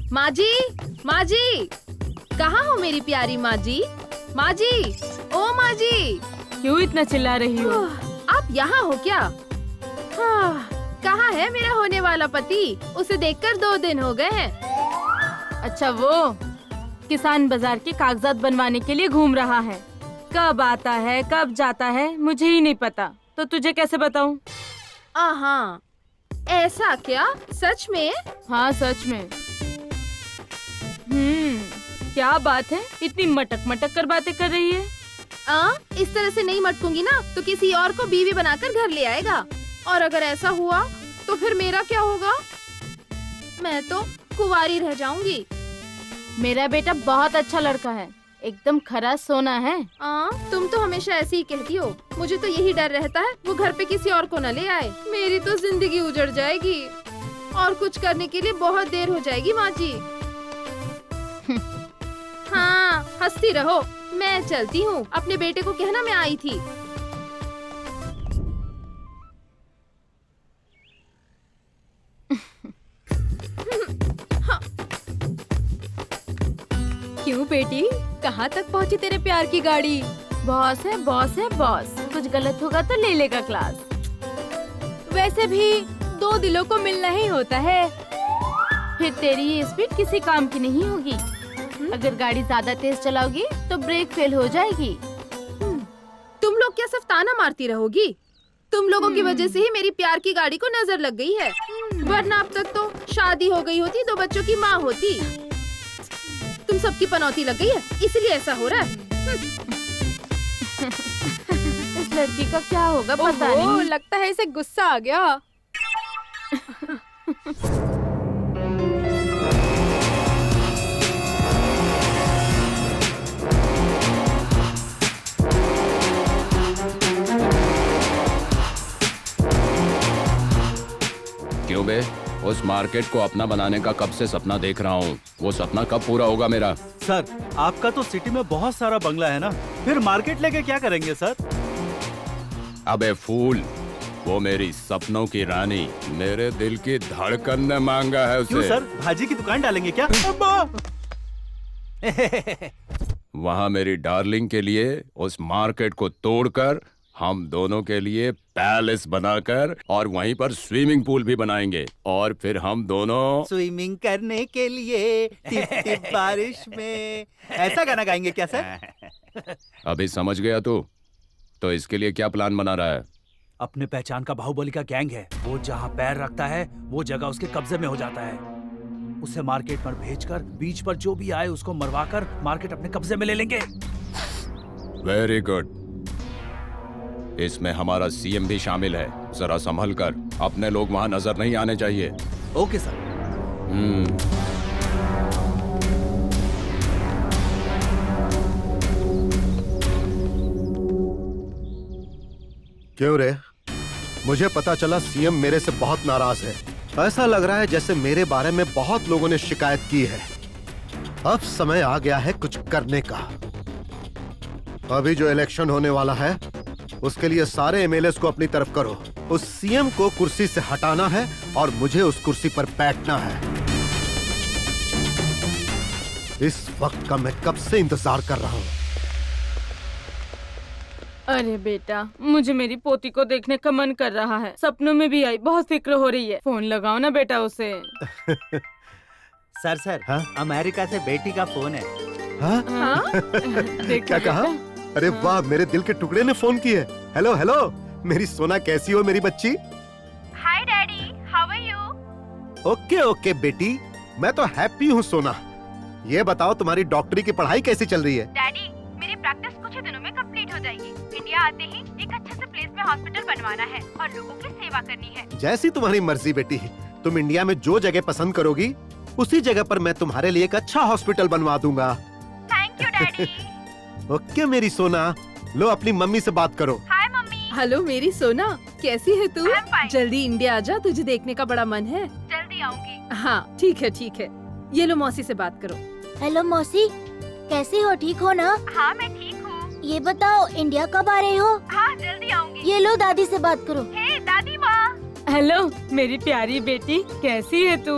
माँ जी, माँ जी, कहाँ हो मेरी प्यारी माँ जी? माँ जी, ओ माँ जी, क्यों इतना चिल्ला रही हो? आप यहाँ हो क्या? कहाँ है मेरा होने वाला पति? उसे देखकर 2 दिन हो गए हैं। अच्छा, वो किसान बाजार के कागजात बनवाने के लिए घूम रहा है। कब आता है कब जाता है मुझे ही नहीं पता, तो तुझे कैसे बताऊं? हाँ, ऐसा क्या? सच में? हाँ, सच में। क्या बात है, इतनी मटक मटक कर बातें कर रही है? इस तरह से नहीं मटकूंगी ना तो किसी और को बीवी बनाकर घर ले आएगा, और अगर ऐसा हुआ तो फिर मेरा क्या होगा? मैं तो कुंवारी रह जाऊंगी। मेरा बेटा बहुत अच्छा लड़का है, एकदम खरा सोना है। तुम तो हमेशा ऐसी ही कहती हो। मुझे तो यही डर रहता है वो घर पे किसी और को न ले आए। मेरी तो जिंदगी उजड़ जाएगी और कुछ करने के लिए बहुत देर हो जाएगी माँ जी। हाँ, हंसती रहो, मैं चलती हूँ। अपने बेटे को कहना मैं आई थी। क्यों बेटी, कहाँ तक पहुँची तेरे प्यार की गाड़ी? बॉस है बॉस है बॉस, कुछ गलत होगा तो ले लेगा क्लास। वैसे भी 2 दिलों को मिलना ही होता है। फिर तेरी ये स्पीड किसी काम की नहीं होगी। अगर गाड़ी ज्यादा तेज चलाओगी तो ब्रेक फेल हो जाएगी। तुम लोग क्या सिर्फ ताना मारती रहोगी? तुम लोगों की वजह से ही मेरी प्यार की गाड़ी को नजर लग गई है, वरना अब तक तो शादी हो गई होती, 2 बच्चों की माँ होती। तुम सबकी पनौती लग गई है, इसलिए ऐसा हो रहा है। इस लड़की का क्या होगा पता नहीं। लगता है इसे गुस्सा आ गया। क्यों बे? उस मार्केट को अपना बनाने का कब से सपना देख रहा हूँ। वो सपना कब पूरा होगा मेरा? सर, आपका तो सिटी में बहुत सारा बंगला है ना, फिर मार्केट लेके क्या करेंगे सर? अबे फूल, वो मेरी सपनों की रानी, मेरे दिल की धड़कन ने मांगा है उसे। क्यों सर, भाजी की दुकान डालेंगे क्या? वहाँ मेरी डार्लिंग के लिए उस मार्केट को तोड़कर हम दोनों के लिए पैलेस बनाकर और वहीं पर स्विमिंग पूल भी बनाएंगे, और फिर हम दोनों स्विमिंग करने के लिए टिप टिप बारिश में, ऐसा गाना गाएंगे क्या सर? अभी समझ गया तू? तो इसके लिए क्या प्लान बना रहा है? अपने पहचान का बाहुबली का गैंग है, वो जहाँ पैर रखता है वो जगह उसके कब्जे में हो जाता है। उसे मार्केट पर भेजकर बीच पर जो भी आए उसको मरवाकर मार्केट अपने कब्जे में ले लेंगे। Very good. इसमें हमारा सीएम भी शामिल है, जरा संभल कर, अपने लोग वहां नजर नहीं आने चाहिए। Okay sir. क्यों रे? मुझे पता चला सीएम मेरे से बहुत नाराज है। ऐसा लग रहा है जैसे मेरे बारे में बहुत लोगों ने शिकायत की है। अब समय आ गया है कुछ करने का। अभी जो इलेक्शन होने वाला है उसके लिए सारे एमएलएस को अपनी तरफ करो। उस सीएम को कुर्सी से हटाना है और मुझे उस कुर्सी पर बैठना है। इस वक्त का मैं कब से इंतजार कर रहा हूँ। अरे बेटा, मुझे मेरी पोती को देखने का मन कर रहा है। सपनों में भी आई, बहुत फिक्र हो रही है। फोन लगाओ ना बेटा उसे। सर, हाँ? अमेरिका से बेटी का फोन है। हाँ? हाँ? क्या कहा? अरे वाह, मेरे दिल के टुकड़े ने फोन किए। हेलो हेलो, मेरी सोना कैसी हो मेरी बच्ची? Hi daddy, how are you? Okay okay बेटी, मैं तो हैप्पी हूँ सोना। ये बताओ तुम्हारी डॉक्टरी की पढ़ाई कैसी चल रही है? डैडी, मेरी प्रैक्टिस कुछ ही दिनों में कंप्लीट हो जाएगी। इंडिया आते ही एक अच्छे से प्लेस में हॉस्पिटल बनवाना है और लोगों की सेवा करनी है। जैसी तुम्हारी मर्जी बेटी। तुम इंडिया में जो जगह पसंद करोगी उसी जगह पर मैं तुम्हारे लिए एक अच्छा हॉस्पिटल बनवा दूंगा। Thank you daddy. ओके मेरी सोना, लो अपनी मम्मी से बात करो। हाय मम्मी। हेलो मेरी सोना, कैसी है तू? जल्दी इंडिया आजा, तुझे देखने का बड़ा मन है। जल्दी आऊंगी। हाँ ठीक है ठीक है। ये लो मौसी से बात करो। हेलो मौसी, कैसी हो? ठीक हो ना? हाँ मैं ठीक हूँ। ये बताओ इंडिया कब आ रहे हो? हाँ जल्दी आऊंगी। ये लो दादी से बात करो। हे दादी माँ। हेलो मेरी प्यारी बेटी, कैसी है तू?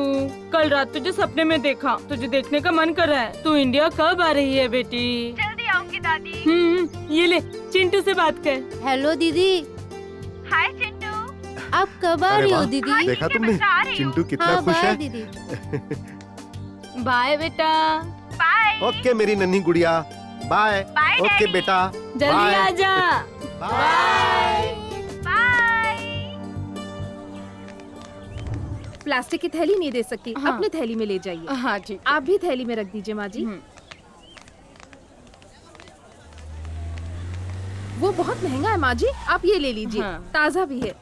कल रात तुझे सपने में देखा, तुझे देखने का मन कर रहा है। तू इंडिया कब आ रही है बेटी? जल्दी आऊंगी दादी। ये ले चिंटू से बात कर। हेलो दीदी, हाय चिंटू। आप कब आ अरे रही हो वाह, दीदी? देखा तुमने आ रही हूँ। चिंटू कितना हाँ खुश बाय है। दीदी। बाय बेटा, बाय। ओके मेरी नन्ही गुड़िया, बाय। Bye okay daddy. बेटा, जल्दी बाय। आजा। बाय। बाय। प्लास्टिक की थैली नहीं दे सकती, हाँ। अपनी थैली में ले जाइए। हाँ ठीक। आप भी थैली में रख दीजिए माँ जी। वो बहुत महंगा है माँ जी, आप ये ले लीजिए। हाँ। ताज़ा भी है,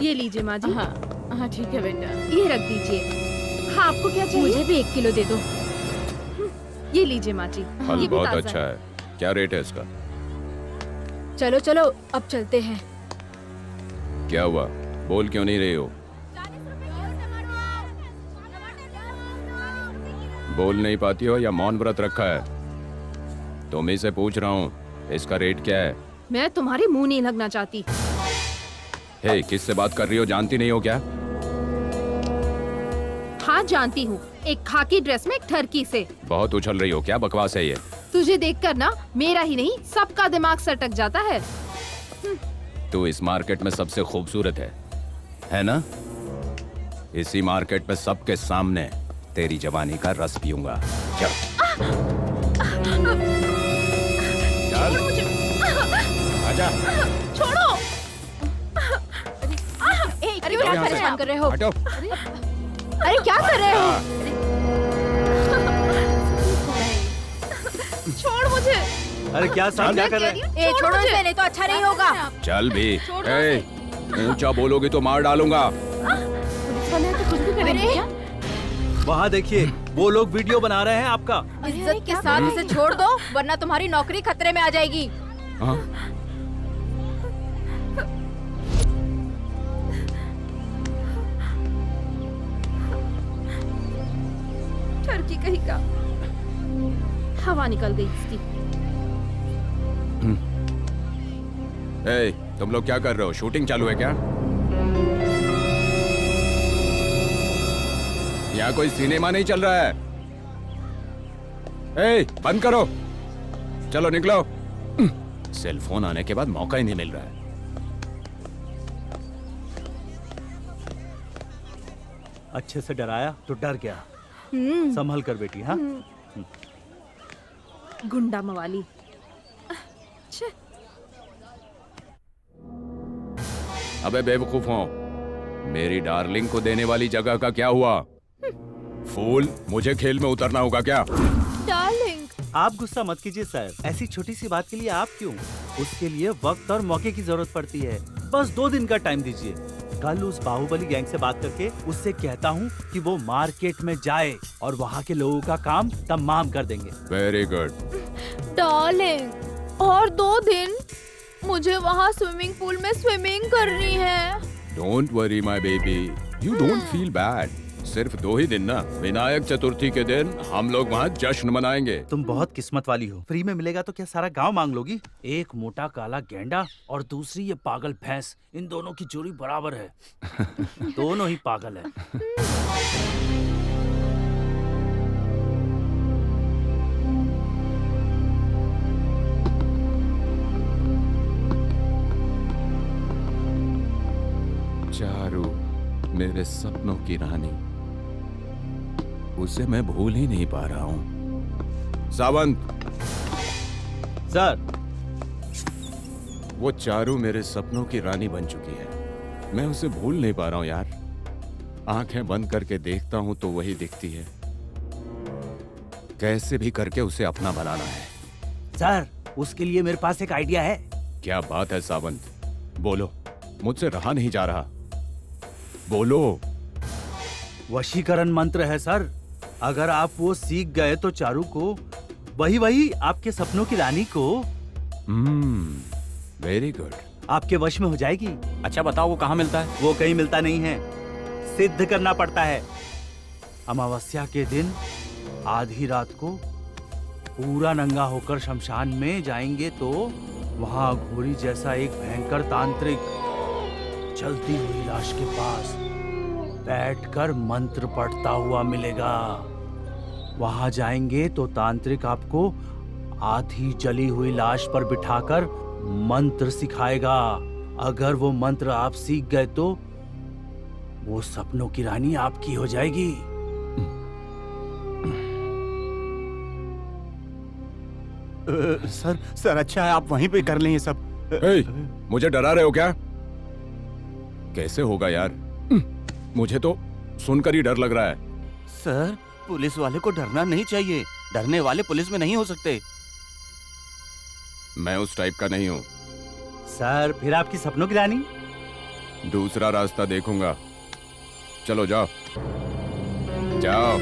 ये लीजिए माँ जी। हाँ हाँ ठीक है बेटा। ये रख दीजिए। हाँ आपको क्या चाहिए? मुझे भी 1 किलो दे दो। ये लीजिए माँ जी। फल ये भी बहुत ताज़ा अच्छा है। क्या रेट है इसका? चलो चलो अब चलते हैं। क्या हुआ, बोल क्यों नहीं रही हो? बोल नहीं पाती हो या मौन व्रत रखा है? तुम ही से पूछ रहा हूँ, इसका रेट क्या है? मैं तुम्हारे मुंह नहीं लगना चाहती। हे, किससे बात कर रही हो, जानती नहीं हो क्या? हाँ जानती हूँ, एक खाकी ड्रेस में एक ठरकी से। बहुत उछल रही हो, क्या बकवास है ये? तुझे देखकर ना मेरा ही नहीं सबका दिमाग सटक जाता है। तू इस मार्केट में सबसे खूबसूरत है ना? इसी मार्केट में सबके सामने तेरी जवानी का रस पीऊंगा। चल चल आजा। छोड़ो। अरे क्यों क्या परेशान कर रहे हो? हटो। अरे क्या कर रहे हो? छोड़ मुझे। अरे क्या साहब, क्या कर रहे हैं? ए छोड़ो इसे, नहीं तो अच्छा नहीं होगा। चल भी। ए, ऊंचा बोलोगी तो मार डालूंगा। पुलिस वाले तो कुछ भी करेंगे क्या? वहाँ देखिए, वो लोग वीडियो बना रहे हैं आपका। इज्जत के साथ इसे छोड़ दो, वरना तुम्हारी नौकरी खतरे में आ जाएगी। हाँ? ठरकी कहीं का। हवा निकल गई इसकी। ए, तुम लोग क्या कर रहे हो? शूटिंग चालू है क्या? यहाँ कोई सिनेमा नहीं चल रहा है। ए, बंद करो। चलो निकलो। सेल फोन आने के बाद मौका ही नहीं मिल रहा है। अच्छे से डराया तो डर गया। संभल कर बेटी। हाँ गुंडा मवाली। छे। अबे बेवकूफों, मेरी डार्लिंग को देने वाली जगह का क्या हुआ? फूल, मुझे खेल में उतरना होगा क्या? डार्लिंग। आप गुस्सा मत कीजिए सर, ऐसी छोटी सी बात के लिए आप क्यों? उसके लिए वक्त और मौके की जरूरत पड़ती है। बस 2 दिन का टाइम दीजिए। कल उस बाहुबली गैंग से बात करके उससे कहता हूँ कि वो मार्केट में जाए और वहाँ के लोगों का काम तमाम कर देंगे। Very good. डार्लिंग, और 2 दिन मुझे वहाँ स्विमिंग पूल में स्विमिंग करनी है। Don't worry my baby, you don't feel bad. सिर्फ 2 ही दिन ना, विनायक चतुर्थी के दिन हम लोग वहाँ जश्न मनाएंगे। तुम बहुत किस्मत वाली हो। फ्री में मिलेगा तो क्या सारा गांव मांग लोगी? एक मोटा काला गेंडा और दूसरी ये पागल भैंस, इन दोनों की जोड़ी बराबर है। दोनों ही पागल है। चारू, मेरे सपनों की रानी, उसे मैं भूल ही नहीं पा रहा हूँ। सावंत, सर, वो चारू मेरे सपनों की रानी बन चुकी है। मैं उसे भूल नहीं पा रहा हूँ यार। आंखें बंद करके देखता हूँ तो वही दिखती है। कैसे भी करके उसे अपना बनाना है। सर, उसके लिए मेरे पास एक आइडिया है। क्या बात है सावंत, बोलो, मुझसे रहा नहीं जा रहा, बोलो। वशीकरण मंत्र है सर। अगर आप वो सीख गए तो चारू को, वही आपके सपनों की रानी को, वेरी गुड, आपके वश में हो जाएगी। अच्छा बताओ वो कहाँ मिलता है? वो कहीं मिलता नहीं है, सिद्ध करना पड़ता है। अमावस्या के दिन आधी रात को पूरा नंगा होकर शमशान में जाएंगे तो वहां घोड़ी जैसा एक भयंकर तांत्रिक जलती हुई लाश के पास बैठकर मंत्र पढ़ता हुआ मिलेगा। वहां जाएंगे तो तांत्रिक आपको आधी जली हुई लाश पर बिठाकर मंत्र सिखाएगा। अगर वो मंत्र आप सीख गए तो वो सपनों की रानी आपकी हो जाएगी। सर अच्छा है आप वहीं पे कर लें ये सब। ए, मुझे डरा रहे हो क्या? कैसे होगा यार? मुझे तो सुनकर ही डर लग रहा है। सर पुलिस वाले को डरना नहीं चाहिए, डरने वाले पुलिस में नहीं हो सकते। मैं उस टाइप का नहीं हूँ। सर फिर आपकी सपनों की रानी? दूसरा रास्ता देखूंगा। चलो जाओ जाओ।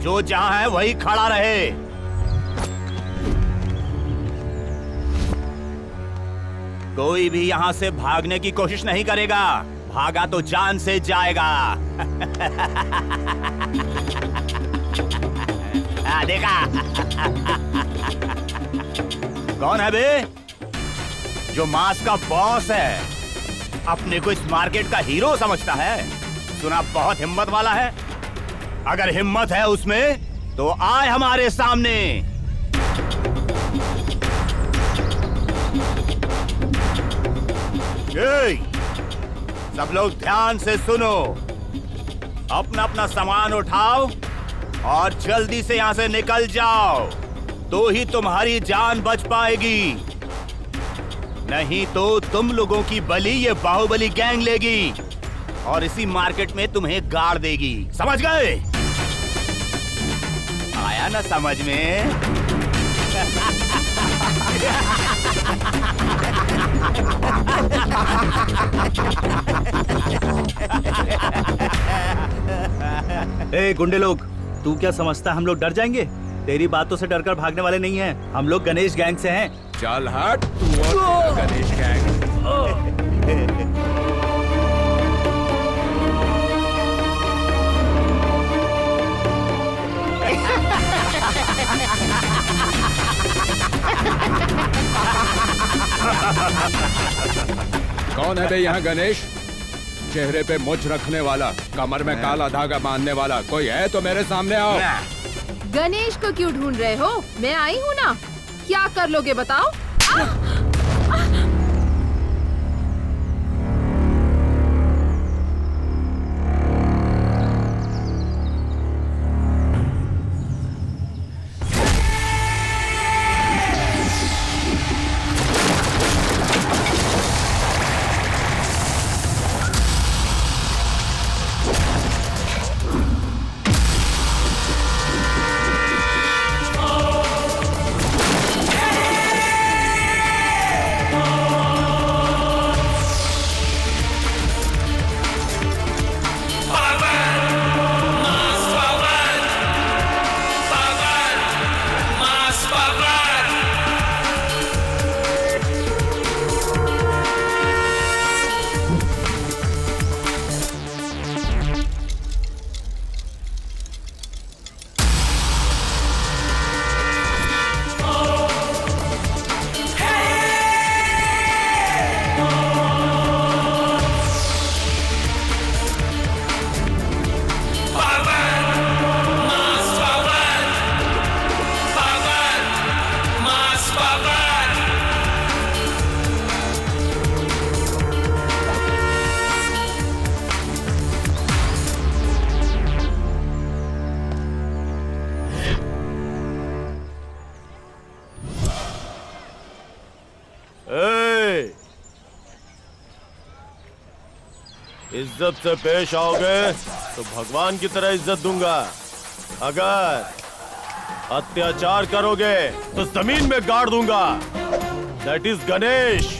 जो जहां है वही खड़ा रहे। कोई भी यहां से भागने की कोशिश नहीं करेगा, भागा तो जान से जाएगा। देखा? कौन है बे? जो मास का बॉस है, अपने को इस मार्केट का हीरो समझता है। सुना बहुत हिम्मत वाला है। अगर हिम्मत है उसमें तो आए हमारे सामने। ए, सब लोग ध्यान से सुनो। अपना अपना सामान उठाओ और जल्दी से यहां से निकल जाओ, तो ही तुम्हारी जान बच पाएगी। नहीं तो तुम लोगों की बलि ये बाहुबली गैंग लेगी और इसी मार्केट में तुम्हें गाड़ देगी। समझ गए? आया ना समझ में? ए गुंडे लोग, तू क्या समझता है हम लोग डर जाएंगे? तेरी बातों से डरकर भागने वाले नहीं हैं। हम लोग गणेश गैंग से हैं। चल हट तू और तेरा गणेश गैंग। कौन है बे यहाँ गणेश? चेहरे पे मुछ रखने वाला, कमर में काला धागा बांधने वाला कोई है तो मेरे सामने आओ। गणेश को क्यों ढूंढ रहे हो? मैं आई हूँ ना। क्या कर लोगे बताओ? इज्जत से पेश आओगे तो भगवान की तरह इज्जत दूंगा। अगर अत्याचार करोगे तो जमीन में गाड़ दूंगा। That is Ganesh.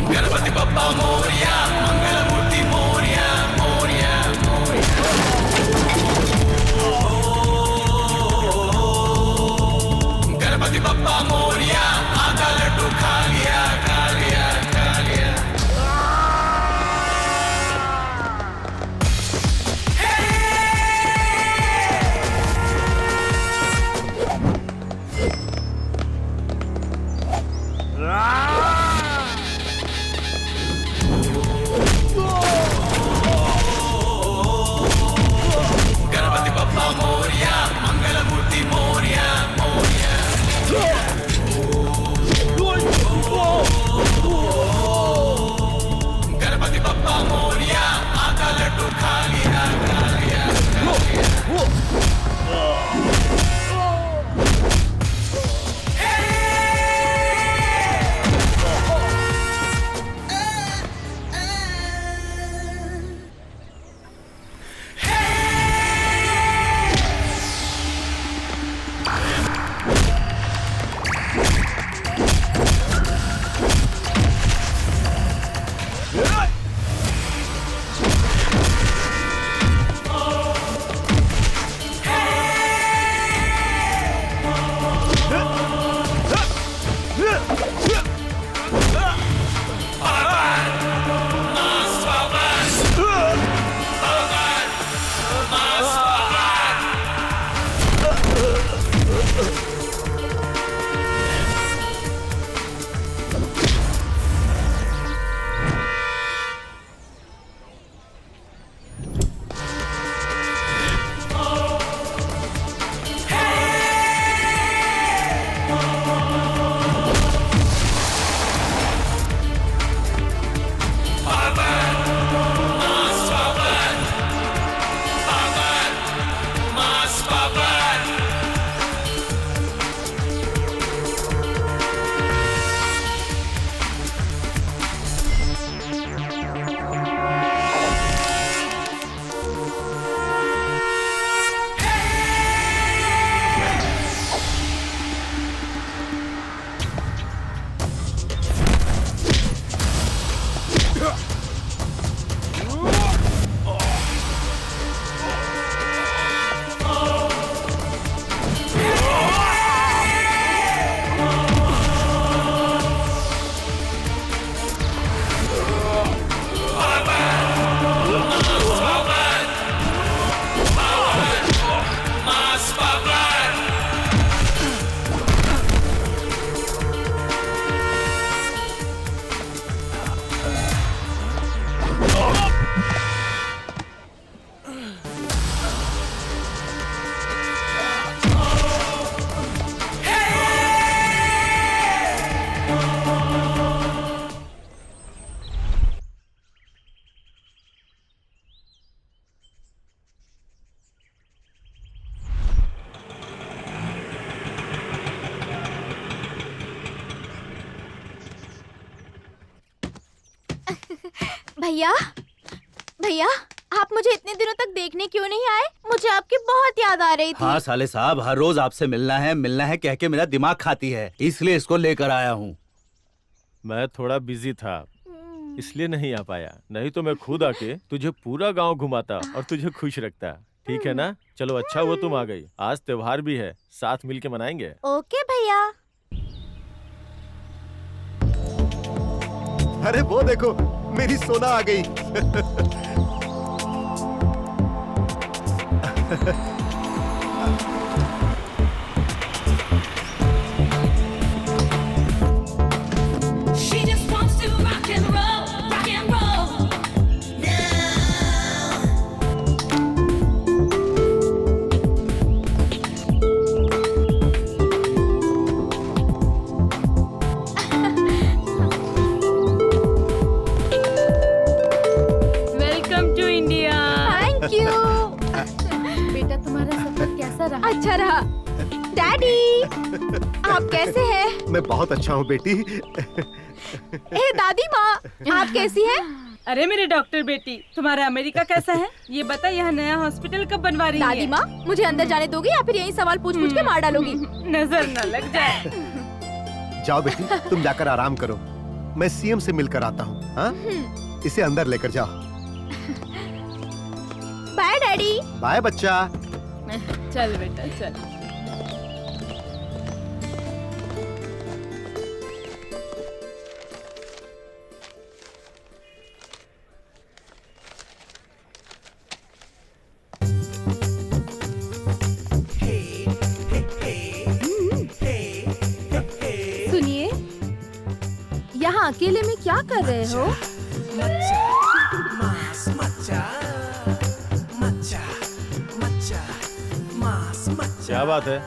गणपति बप्पा मोरिया, मंगल मूर्ति मोरिया, मोरिया, मोरिया। गणपति बप्पा मोरिया, आधा लड्डू खा लिया, खा लिया, खा लिया। गणपति बप्पा मोरिया, मंगल मूर्ति मोरिया, मोरिया। गणपति बप्पा मोरिया, आधा लड्डू खा लिया, खा लिया, खा लिया। भैया, भैया, आप मुझे इतने दिनों तक देखने क्यों नहीं आए? मुझे आपकी बहुत याद आ रही थी। हाँ साले साहब, हर रोज आपसे मिलना है कह के मेरा दिमाग खाती है, इसलिए इसको लेकर आया हूँ। मैं थोड़ा बिजी था इसलिए नहीं आ पाया, नहीं तो मैं खुद आके तुझे पूरा गांव घुमाता और तुझे खुश रखता। ठीक है ना? चलो अच्छा हुआ तुम आ गई। आज त्योहार भी है, साथ मिलके मनाएंगे। ओके भैया। अरे वो देखो, मेरी सोना आ गई। She just wants to rock and roll, rock and roll. Thank you. बेटा तुम्हारा सफर कैसा रहा? अच्छा रहा। डैडी, आप कैसे हैं? मैं बहुत अच्छा हूँ बेटी। ए दादी माँ, आप कैसी हैं? अरे मेरे डॉक्टर बेटी, तुम्हारा अमेरिका कैसा है? ये बता, यहाँ नया हॉस्पिटल कब बनवा रही है? दादी माँ, मुझे अंदर जाने दोगी या फिर यही सवाल पूछ पूछ के मार डालोगी? नजर न लग जाए। जाओ बेटी, तुम जाकर आराम करो। मैं सीएम से मिलकर आता हूँ। हाँ, इसे अंदर लेकर जाओ। Bye daddy. बाय बच्चा। चल बेटा चल। सुनिए, यहाँ अकेले में क्या कर रहे हो? क्या बात है?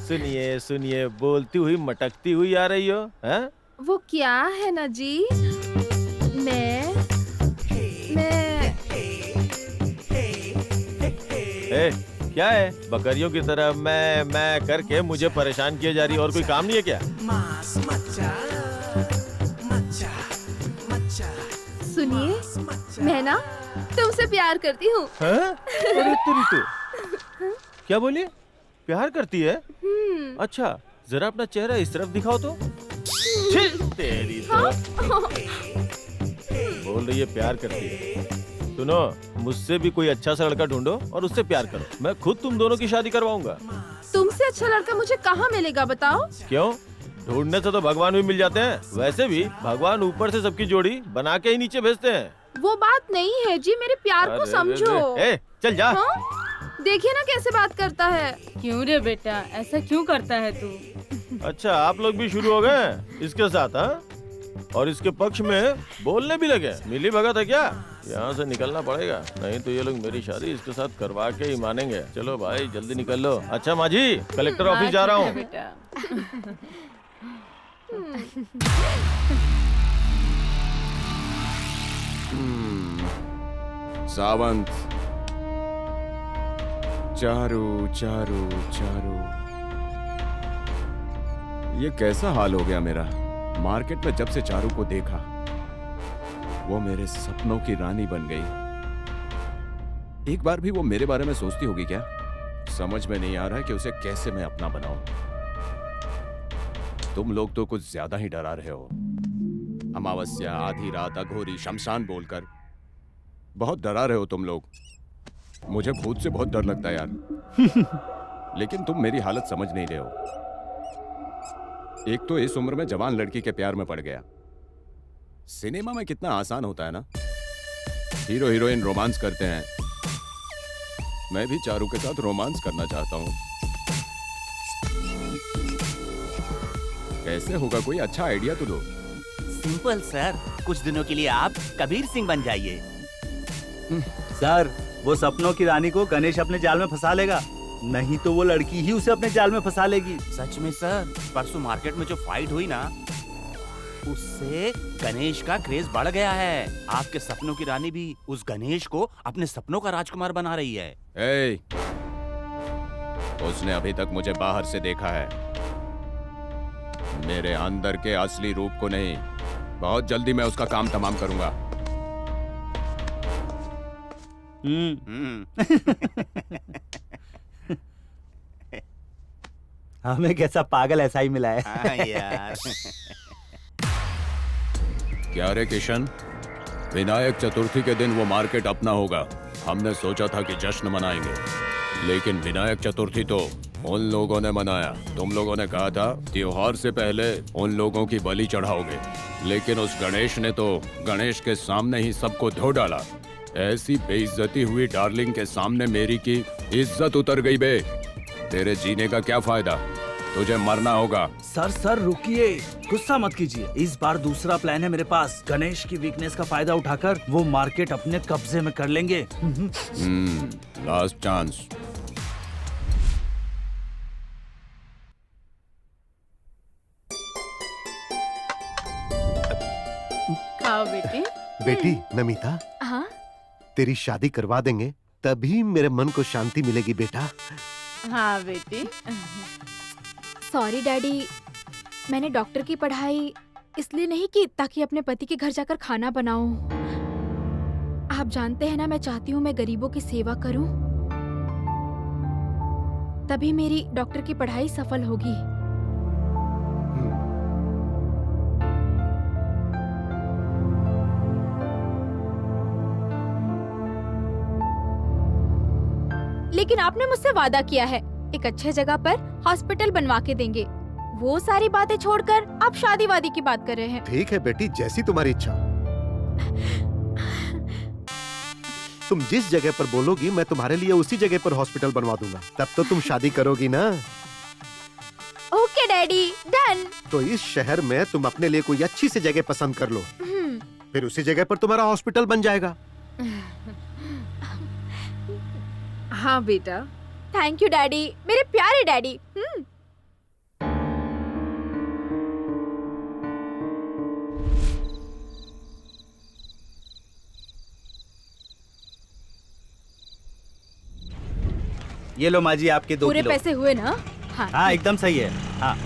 सुनिए सुनिए, बोलती हुई मटकती हुई आ रही हो, हैं? वो क्या है ना जी, मैं ए, क्या है? बकरियों की तरह मैं करके मुझे परेशान किए जा रही, और कोई काम नहीं है क्या? सुनिए, मैं ना तुमसे प्यार करती हूँ। अरे तेरी तो क्या बोली? प्यार करती है? अच्छा, जरा अपना चेहरा इस तरफ दिखाओ तो। छी, तेरी तो बोल रही है प्यार करती है। सुनो, मुझसे भी कोई अच्छा सा लड़का ढूंढो और उससे प्यार करो। मैं खुद तुम दोनों की शादी करवाऊंगा। तुमसे अच्छा लड़का मुझे कहाँ मिलेगा बताओ? क्यों? ढूंढने से तो भगवान भी मिल जाते हैं। वैसे भी भगवान ऊपर से सबकी जोड़ी बना के ही नीचे भेजते हैं। वो बात नहीं है जी, मेरे प्यार को समझो। ए, चल जा। हाँ? देखिए ना कैसे बात करता है। क्यों रे बेटा, ऐसा क्यों करता है तू? अच्छा, आप लोग भी शुरू हो गए इसके साथ? हाँ, और इसके पक्ष में बोलने भी लगे। मिली भगत है क्या? यहाँ से निकलना पड़ेगा, नहीं तो ये लोग मेरी शादी इसके साथ करवा के ही मानेंगे। चलो भाई, जल्दी निकल लो। अच्छा माँ जी, कलेक्टर ऑफिस जा रहा हूँ। बेटा सावंत, चारू चारू चारू, ये कैसा हाल हो गया मेरा। मार्केट में जब से चारू को देखा, वो मेरे सपनों की रानी बन गई। एक बार भी वो मेरे बारे में सोचती होगी क्या? समझ में नहीं आ रहा है कि उसे कैसे मैं अपना बनाऊं। तुम लोग तो कुछ ज्यादा ही डरा रहे हो। अमावस्या, आधी रात, अघोरी, शमशान बोलकर बहुत डरा रहे हो तुम लोग। मुझे भूत से बहुत डर लगता है यार। लेकिन तुम मेरी हालत समझ नहीं रहे हो। एक तो इस उम्र में जवान लड़की के प्यार में पड़ गया। सिनेमा में कितना आसान होता है ना, हीरो हीरोइन रोमांस करते हैं। मैं भी चारू के साथ रोमांस करना चाहता हूँ। कैसे होगा? कोई अच्छा आइडिया तो दो। सिंपल सर, कुछ दिनों के लिए आप कबीर सिंह बन जाइए। सर, वो सपनों की रानी को गणेश अपने जाल में फंसा लेगा, नहीं तो वो लड़की ही उसे अपने जाल में फंसा लेगी। सच में सर, परसों मार्केट में जो फाइट हुई ना, उससे गणेश का क्रेज बढ़ गया है। आपके सपनों की रानी भी उस गणेश को अपने सपनों का राजकुमार बना रही है। ए, उसने अभी तक मुझे बाहर से देखा है, मेरे अंदर के असली रूप को नहीं। बहुत जल्दी मैं उसका काम तमाम करूंगा। हमें कैसा पागल ऐसा ही मिला है। हाँ यार। क्या रे किशन, विनायक चतुर्थी के दिन वो मार्केट अपना होगा। हमने सोचा था कि जश्न मनाएंगे, लेकिन विनायक चतुर्थी तो उन लोगों ने मनाया। तुम लोगों ने कहा था त्योहार से पहले उन लोगों की बलि चढ़ाओगे, लेकिन उस गणेश ने तो गणेश के सामने ही सबको धो डाला। ऐसी बेइज्जती हुई डार्लिंग के सामने मेरी की इज्जत उतर गई बे। तेरे जीने का क्या फायदा? तुझे मरना होगा। सर रुकिए, गुस्सा मत कीजिए। इस बार दूसरा प्लान है मेरे पास। गणेश की वीकनेस का फायदा उठाकर वो मार्केट अपने कब्जे में कर लेंगे। Last chance. खाओ बेटी। बेटी नमिता, हाँ? तेरी शादी करवा देंगे तभी मेरे मन को शांति मिलेगी बेटा। हाँ बेटी। सॉरी डैडी, मैंने डॉक्टर की पढ़ाई इसलिए नहीं की ताकि अपने पति के घर जाकर खाना बनाऊं। आप जानते हैं ना, मैं चाहती हूँ मैं गरीबों की सेवा करूं, तभी मेरी डॉक्टर की पढ़ाई सफल होगी। लेकिन आपने मुझसे वादा किया है एक अच्छे जगह पर हॉस्पिटल बनवा के देंगे। वो सारी बातें छोड़कर आप शादी वादी की बात कर रहे हैं। ठीक है बेटी, जैसी तुम्हारी इच्छा। तुम जिस जगह पर बोलोगी मैं तुम्हारे लिए उसी जगह पर हॉस्पिटल बनवा दूंगा। तब तो तुम शादी करोगी ना। Okay daddy, done. तो इस शहर में तुम अपने लिए कोई अच्छी सी जगह पसंद कर लो, फिर उसी जगह पर तुम्हारा हॉस्पिटल बन जाएगा। हाँ बेटा। थैंक यू डैडी, मेरे प्यारे डैडी। ये लो माँ जी आपके 2 पूरे किलो। पैसे हुए ना? हाँ, हाँ एकदम सही है। हाँ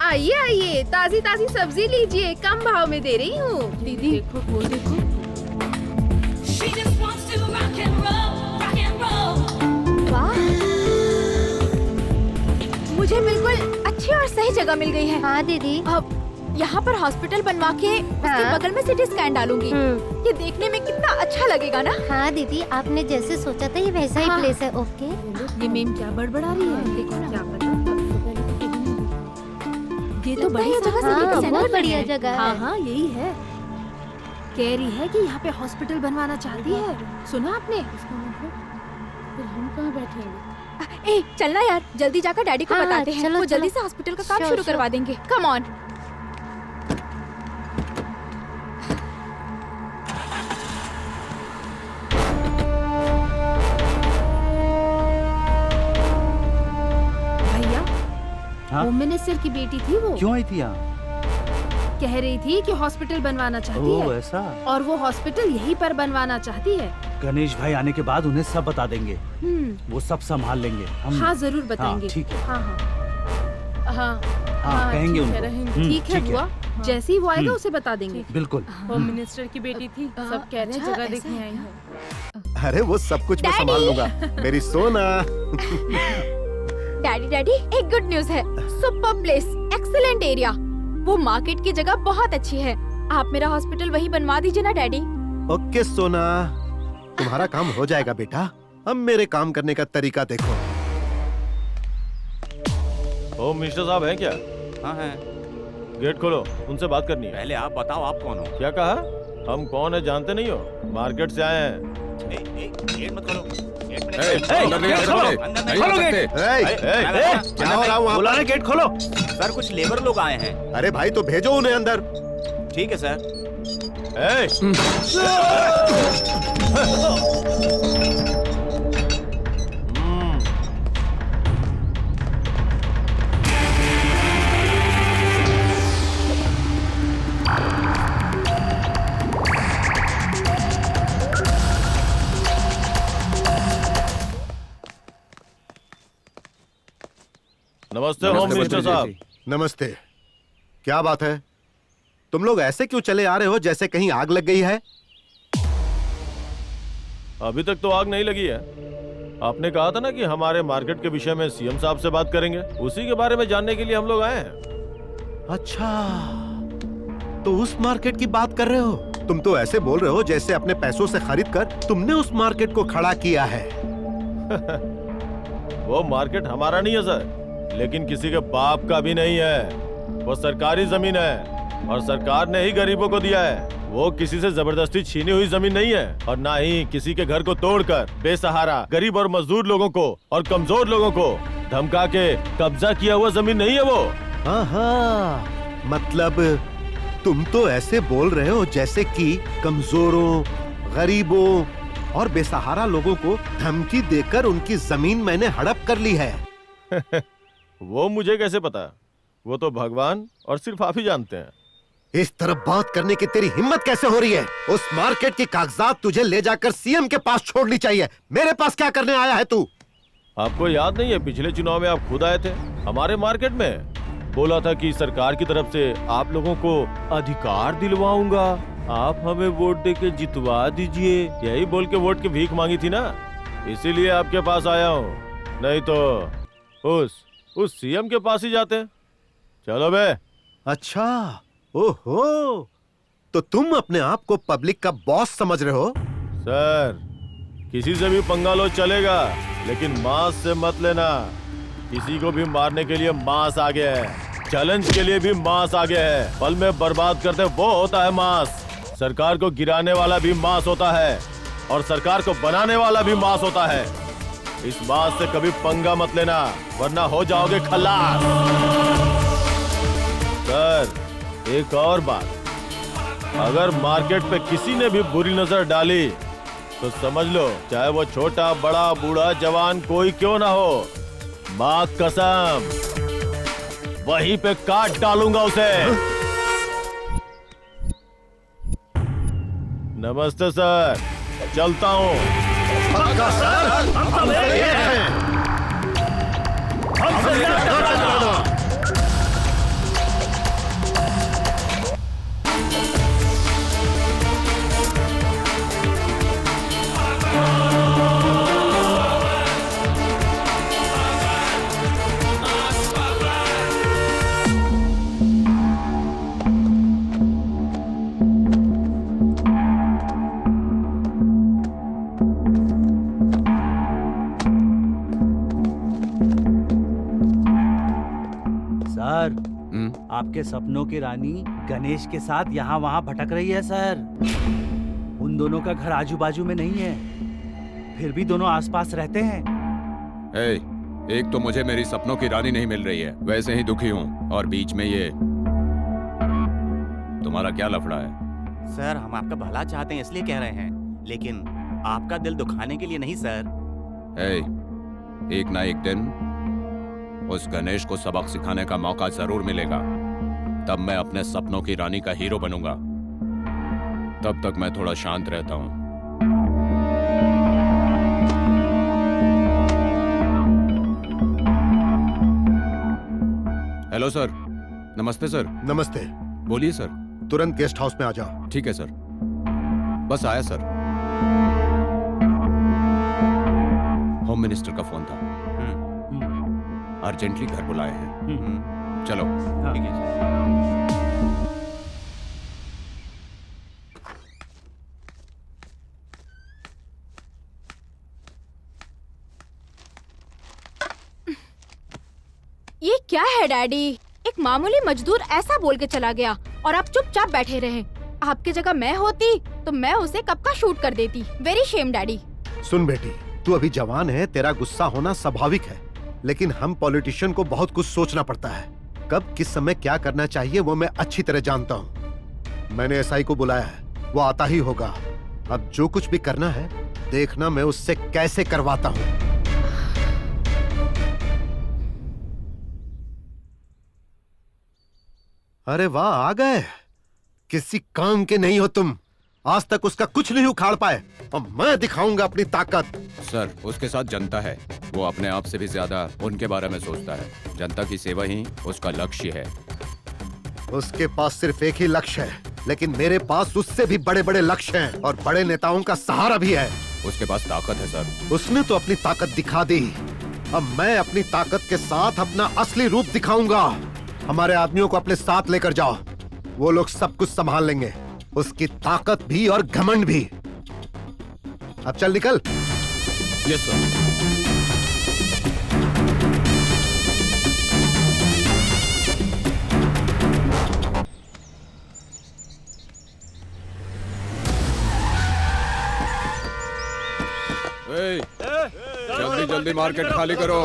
आइए आइए, ताजी ताजी सब्जी लीजिए, कम भाव में दे रही हूँ। दीदी देखो, वो देखो। She just wants to rock and roll, rock and roll. वाह, मुझे बिल्कुल अच्छी और सही जगह मिल गई है। हाँ दीदी। अब यहाँ पर हॉस्पिटल बनवा के उसके बगल में सिटी स्कैन डालूंगी। ये देखने में कितना अच्छा लगेगा ना। हाँ दीदी, आपने जैसे सोचा था ये वैसा ही हाँ। प्लेस है। ओके। ये मेम क्या बड़बड़ा रही है? देखो ना, क्या पता। ये तो लगता है बड़ी ये जगह जगह सिटी हाँ, के बहुत सेंटर में बढ़िया है। जगह हाँ है। हाँ, यही है। कह रही है कि यहाँ पे हॉस्पिटल बनवाना चाहती है। सुना आपने? फिर हम कहाँ बैठेंगे? ए, चलना यार, जल्दी जाकर डैडी को हाँ, बताते हैं। चलो, वो जल्दी चलो। से हॉस्पिटल का काम श्योर, शुरू श्योर। करवा देंगे। Come on. भैया, हाँ? होम मिनिस्टर की बेटी थी वो। क्यों आई थी यहाँ? कह रही थी कि हॉस्पिटल बनवाना चाहती ओह है, ऐसा। और वो हॉस्पिटल यहीं पर बनवाना चाहती है। गणेश भाई आने के बाद उन्हें सब बता देंगे, वो सब संभाल लेंगे हम। हाँ जरूर बताएंगे। ठीक है। हाँ हाँ हाँ हाँ कहेंगे ठीक है, उनको। रहेंगे। ठीक है बुआ, जैसे ही वो आएगा हम्म। उसे बता देंगे। बिल्कुल। होम मिनिस्टर की बेटी थी, सब कह रहे हैं अच्छा, जगह ऐसा देखने है आई है। अरे वो सब कुछ मैं डैडी! संभाल लूंगा, मेरी सोना। डैडी डैडी, एक गुड न्यूज है। Super place, excellent area. वो मार्केट की जगह बहुत अच्छी है। आप मेरा हॉस्पिटल वहीं बनवा दीजिए ना डैडी। ओके सोना, तुम्हारा काम हो जाएगा बेटा। अब मेरे काम करने का तरीका देखो। होम मिनिस्टर साहब हैं क्या? हाँ है। गेट खोलो, उनसे बात करनी है। पहले आप बताओ आप कौन हो? क्या कहा? हम कौन है जानते नहीं हो? मार्केट से आए हैं। गेट मत खोलो। गेट में अंदर नहीं आ सकते, अंदर नहीं नहीं आ खोलो सकते। क्या हो रहा हूँ बोला वहाँ ना गेट खोलो। सर कुछ लेबर लोग आए हैं। पर? अरे भाई तो भेजो उन्हें अंदर। ठीक है सर। ए! नमस्ते होम मिनिस्टर साहब। नमस्ते। क्या बात है, तुम लोग ऐसे क्यों चले आ रहे हो जैसे कहीं आग लग गई है? अभी तक तो आग नहीं लगी है। आपने कहा था ना कि हमारे मार्केट के विषय में सीएम साहब से बात करेंगे, उसी के बारे में जानने के लिए हम लोग आए हैं। अच्छा, तो उस मार्केट की बात कर रहे हो? तुम तो ऐसे बोल रहे हो जैसे अपने पैसों से खरीद कर तुमने उस मार्केट को खड़ा किया है। वो मार्केट हमारा नहीं है सर, लेकिन किसी के बाप का भी नहीं है। वो सरकारी जमीन है और सरकार ने ही गरीबों को दिया है। वो किसी से जबरदस्ती छीनी हुई जमीन नहीं है, और ना ही किसी के घर को तोड़कर बेसहारा गरीब और मजदूर लोगों को और कमजोर लोगों को धमका के कब्जा किया हुआ जमीन नहीं है वो। हाँ, मतलब तुम तो ऐसे बोल रहे हो जैसे कि कमजोरों, गरीबों और बेसहारा लोगों को धमकी देकर उनकी जमीन मैंने हड़प कर ली है। वो मुझे कैसे पता? वो तो भगवान और सिर्फ आप ही जानते हैं। इस तरह बात करने की तेरी हिम्मत कैसे हो रही है? उस मार्केट की कागजात तुझे ले जाकर सीएम के पास छोड़नी चाहिए। मेरे पास क्या करने आया है तू? आपको याद नहीं है पिछले चुनाव में आप खुद आए थे हमारे मार्केट में? बोला था कि सरकार की तरफ से आप लोगों को अधिकार दिलवाऊंगा, आप हमें वोट देके जितवा दीजिए, यही बोल के वोट की भीख मांगी थी ना, इसीलिए आपके पास आया हूँ। नहीं तो उस सीएम के पास ही जाते। चलो बे। अच्छा, ओहो, तो तुम अपने आप को पब्लिक का बॉस समझ रहे हो? सर, किसी से भी पंगा लो चलेगा, लेकिन मांस से मत लेना। किसी को भी मारने के लिए मांस आ गया है, चैलेंज के लिए भी मांस आ गया है। पल में बर्बाद करते वो होता है मांस। सरकार को गिराने वाला भी मांस होता है और सरकार को बनाने वाला भी मांस होता है। इस मांस से कभी पंगा मत लेना, वरना हो जाओगे खल्लास। सर, एक और बात, अगर मार्केट पे किसी ने भी बुरी नजर डाली तो समझ लो, चाहे वो छोटा बड़ा बूढ़ा जवान कोई क्यों ना हो, मां कसम वहीं पे काट डालूंगा उसे। नमस्ते सर, चलता हूँ। पक्का सर, हम ये हैं। हमसे क्या डरना? आपके सपनों की रानी गणेश के साथ यहाँ वहाँ भटक रही है सर। उन दोनों का घर आजू बाजू में नहीं है, फिर भी दोनों आसपास रहते हैं। एक तो मुझे मेरी सपनों की रानी नहीं मिल रही है, वैसे ही दुखी हूँ, और बीच में ये तुम्हारा क्या लफड़ा है? सर, हम आपका भला चाहते हैं इसलिए कह रहे हैं, लेकिन आपका दिल दुखाने के लिए नहीं सर। एक ना एक दिन उस गणेश को सबक सिखाने का मौका जरूर मिलेगा, तब मैं अपने सपनों की रानी का हीरो बनूंगा। तब तक मैं थोड़ा शांत रहता हूं। Hello sir. नमस्ते सर। नमस्ते। बोलिए सर। तुरंत गेस्ट हाउस में आ जाओ। ठीक है सर। बस आया सर। होम मिनिस्टर का फोन था, अर्जेंटली घर बुलाए हैं। चलो। ठीक है। ये क्या है डैडी? एक मामूली मजदूर ऐसा बोल के चला गया और आप चुपचाप बैठे रहे। आपके जगह मैं होती तो मैं उसे कब का शूट कर देती। Very Shem daddy. सुन बेटी, तू अभी जवान है, तेरा गुस्सा होना स्वाभाविक है, लेकिन हम पॉलिटिशियन को बहुत कुछ सोचना पड़ता है। कब किस समय क्या करना चाहिए वो मैं अच्छी तरह जानता हूँ। मैंने एसआई को बुलाया है, वो आता ही होगा। अब जो कुछ भी करना है देखना मैं उससे कैसे करवाता हूँ। अरे वाह, आ गए। किसी काम के नहीं हो तुम। आज तक उसका कुछ नहीं उखाड़ पाए और मैं दिखाऊंगा अपनी ताकत। सर, उसके साथ जनता है, वो अपने आप से भी ज्यादा उनके बारे में सोचता है। जनता की सेवा ही उसका लक्ष्य है। उसके पास सिर्फ एक ही लक्ष्य है, लेकिन मेरे पास उससे भी बड़े बड़े लक्ष्य हैं और बड़े नेताओं का सहारा भी है। उसके पास ताकत है सर। उसने तो अपनी ताकत दिखा दी, अब मैं अपनी ताकत के साथ अपना असली रूप दिखाऊंगा। हमारे आदमियों को अपने साथ लेकर जाओ, वो लोग सब कुछ संभाल लेंगे, उसकी ताकत भी और घमंड भी। अब चल निकल। Yes sir. जल्दी जल्दी मार्केट खाली करो,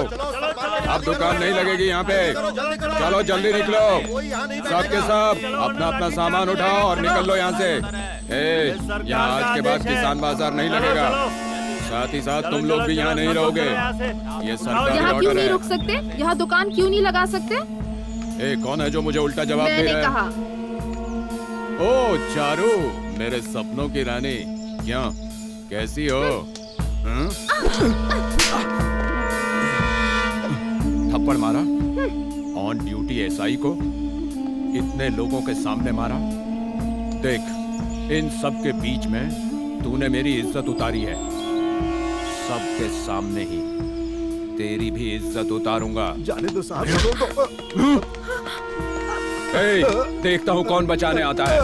अब दुकान नहीं लगेगी यहाँ पे। चलो जल्दी निकलो, सबके सब अपना अपना सामान उठाओ और निकल लो यहाँ से। यहाँ आज के बाद किसान बाजार नहीं लगेगा। साथ ही साथ तुम लोग भी यहाँ नहीं रहोगे। ये सरकारी यहाँ क्यों ऑर्डर नहीं है। रुक सकते? यहाँ दुकान क्यों नहीं लगा सकते? ए, कौन है जो मुझे उल्टा जवाब दे मैंने रहा कहा। है? ओ चारू, मेरे सपनों की रानी, क्या कैसी हो? हं? थप्पड़ मारा ऑन ड्यूटी एसआई को, इतने लोगों के सामने मारा। देख, इन सब के बीच में तूने मेरी इज्जत उतारी है। सबके सामने ही तेरी भी इज्जत उतारूंगा। जाने दो साहब। ए, देखता हूँ कौन बचाने आता है।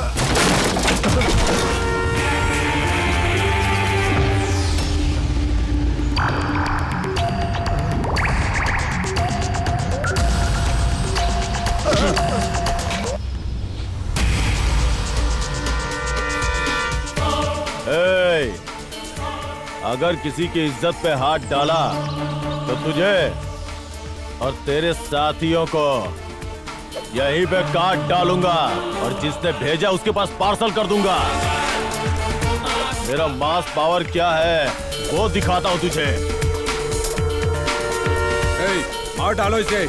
ए, अगर किसी की इज्जत पे हाथ डाला तो तुझे और तेरे साथियों को यहीं पे काट डालूंगा और जिसने भेजा उसके पास पार्सल कर दूंगा। मेरा मास पावर क्या है वो दिखाता हूं तुझे। ए, मार डालो इसे।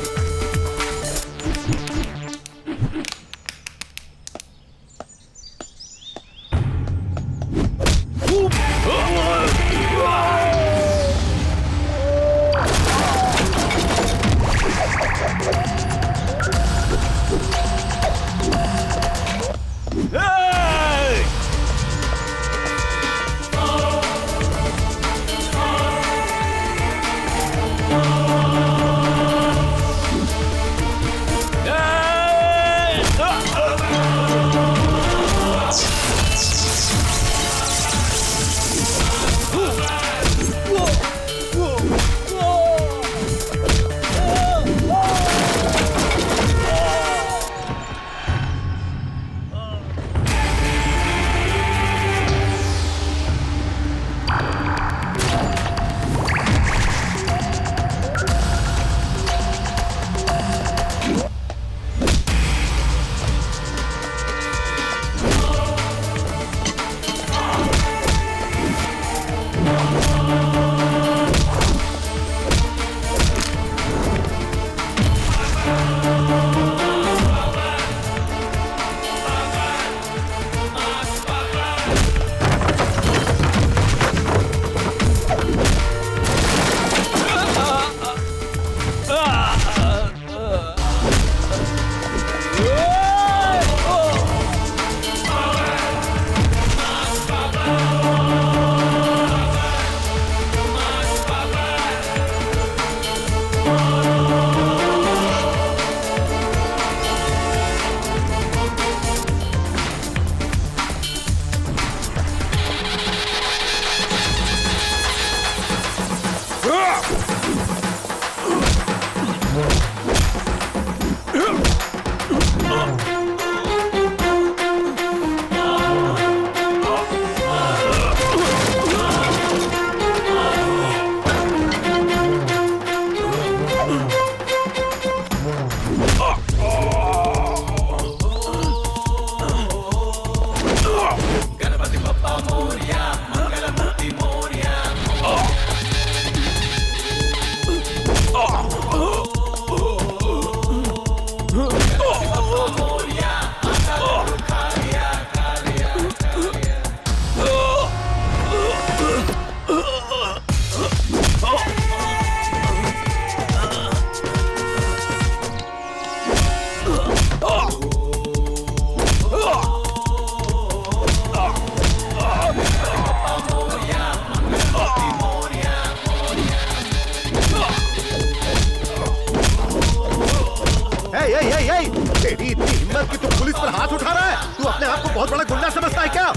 तेरी इतनी हिम्मत कि तू पुलिस पर हाथ उठा रहा है? तू अपने आप को बहुत बड़ा गुंडा समझता है क्या?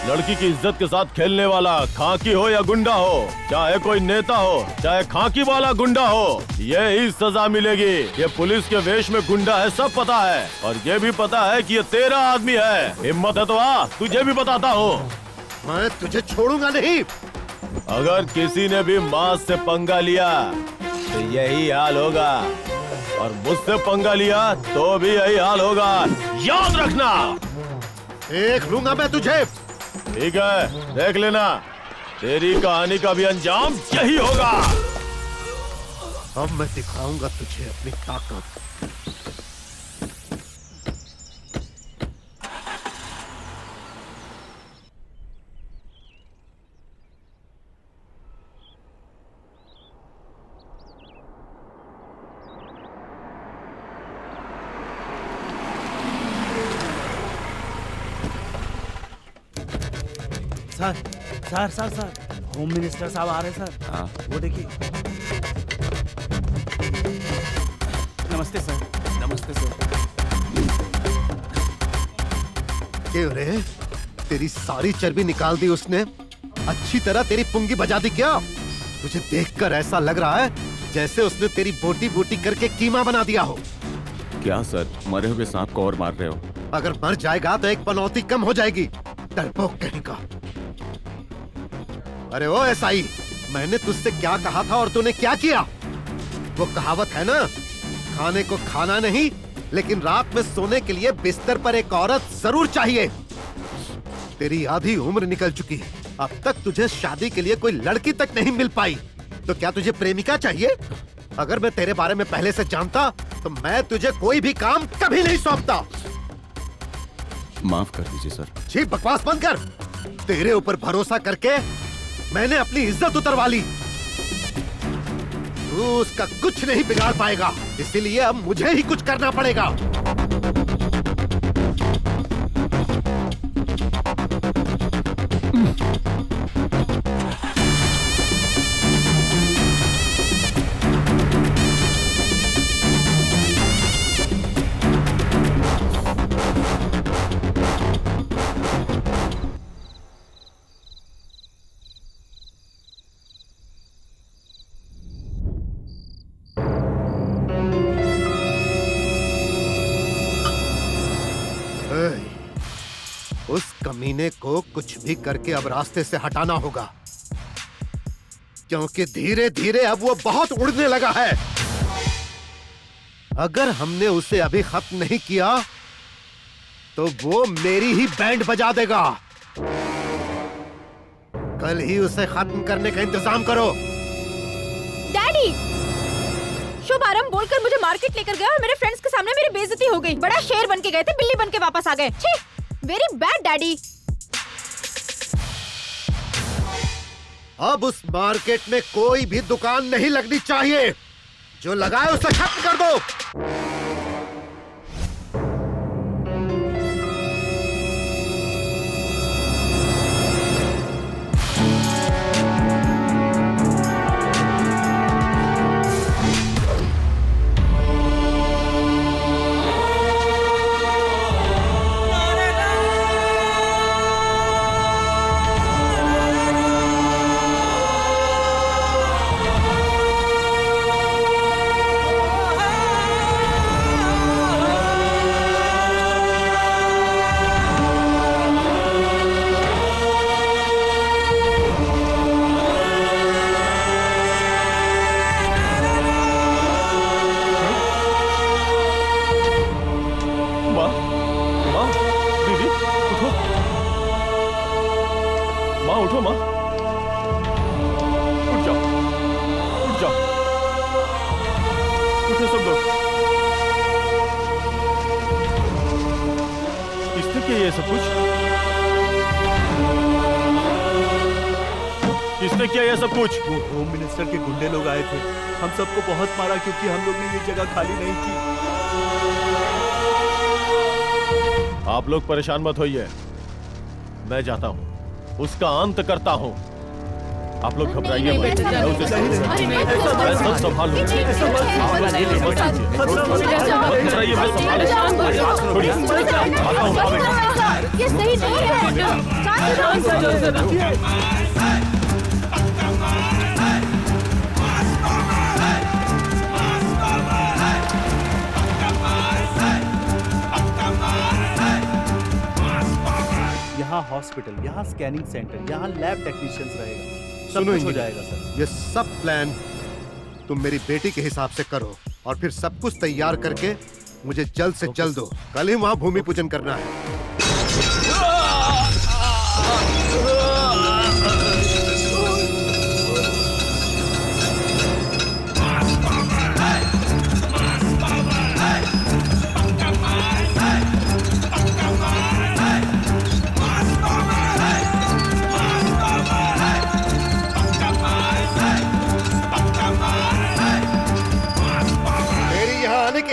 लड़की की इज्जत के साथ खेलने वाला खाकी हो या गुंडा हो, चाहे कोई नेता हो, चाहे खाकी वाला गुंडा हो, ये ही सजा मिलेगी। ये पुलिस के वेश में गुंडा है, सब पता है, और ये भी पता है कि ये तेरा आदमी है। हिम्मत है तो आ, तुझे भी बताता हूँ। मैं तुझे छोड़ूंगा नहीं। अगर किसी ने भी मास से पंगा लिया तो यही हाल होगा, और मुझसे पंगा लिया तो भी यही हाल होगा, याद रखना। देख लूंगा मैं तुझे। ठीक है, देख लेना, तेरी कहानी का भी अंजाम यही होगा। अब मैं दिखाऊंगा तुझे अपनी ताकत। सर, होम मिनिस्टर साहब आ रहे हैं सर। हाँ। वो देखिए। नमस्ते सर। नमस्ते सर। क्यों रे, तेरी सारी चर्बी निकाल दी उसने? अच्छी तरह तेरी पुंगी बजा दी क्या? तुझे देखकर ऐसा लग रहा है जैसे उसने तेरी बोटी बोटी करके कीमा बना दिया हो। क्या सर, मरे हुए सांप को और मार रहे हो? अगर मर जाएगा तो एक पनौती कम हो जाएगी, डरपोक कहीं का। अरे ओ एसआई, मैंने तुझसे क्या कहा था और तूने क्या किया? वो कहावत है ना, खाने को खाना नहीं, लेकिन रात में सोने के लिए बिस्तर पर एक औरत जरूर चाहिए। तेरी आधी उम्र निकल चुकी है, अब तक तुझे शादी के लिए कोई लड़की तक नहीं मिल पाई, तो क्या तुझे प्रेमिका चाहिए? अगर मैं तेरे बारे में पहले से जानता तो मैं तुझे कोई भी काम कभी नहीं सौंपता। माफ कर दीजिए सर। छी, बकवास बंद कर। तेरे ऊपर भरोसा करके मैंने अपनी इज्जत उतरवा ली। तू उसका कुछ नहीं बिगाड़ पाएगा, इसीलिए अब मुझे ही कुछ करना पड़ेगा। उस कमीने को कुछ भी करके अब रास्ते से हटाना होगा, क्योंकि धीरे धीरे अब वो बहुत उड़ने लगा है। अगर हमने उसे अभी खत्म नहीं किया तो वो मेरी ही बैंड बजा देगा। कल ही उसे खत्म करने का इंतजाम करो। डैडी, शुभारंभ बोलकर मुझे मार्केट लेकर गया और मेरे फ्रेंड्स के सामने मेरी बेइज्जती हो गई। बड़ा शेर बन के गए थे, बिल्ली बन के वापस आ गए। छी, वेरी बैड डैडी। अब उस मार्केट में कोई भी दुकान नहीं लगनी चाहिए, जो लगाए उसे खत्म कर दो। उठो माँ, उठ जाओ, उठ जाओ, उठो सब लोग। किसने किया ये सब कुछ? किसने किया ये सब कुछ? वो होम मिनिस्टर के गुंडे लोग आए थे, हम सबको बहुत मारा क्योंकि हम लोग ने ये जगह खाली नहीं की। आप लोग परेशान मत होइए, मैं जाता हूँ, उसका अंत करता हूँ। आप लोग घबराइए मत, मैं उसे सब संभाल लूंगा। घबराइए, मैं संभाल छोड़िए, आता हूँ। ये सही नहीं है। यहाँ हॉस्पिटल, यहाँ स्कैनिंग सेंटर, यहाँ लैब टेक्नीशियंस रहेगा, सब सुनो कुछ हो इंजीनियर, जाएगा सर। ये सब प्लान तुम मेरी बेटी के हिसाब से करो और फिर सब कुछ तैयार करके मुझे जल्द से जल्द दो। कल ही वहाँ भूमि पूजन करना है।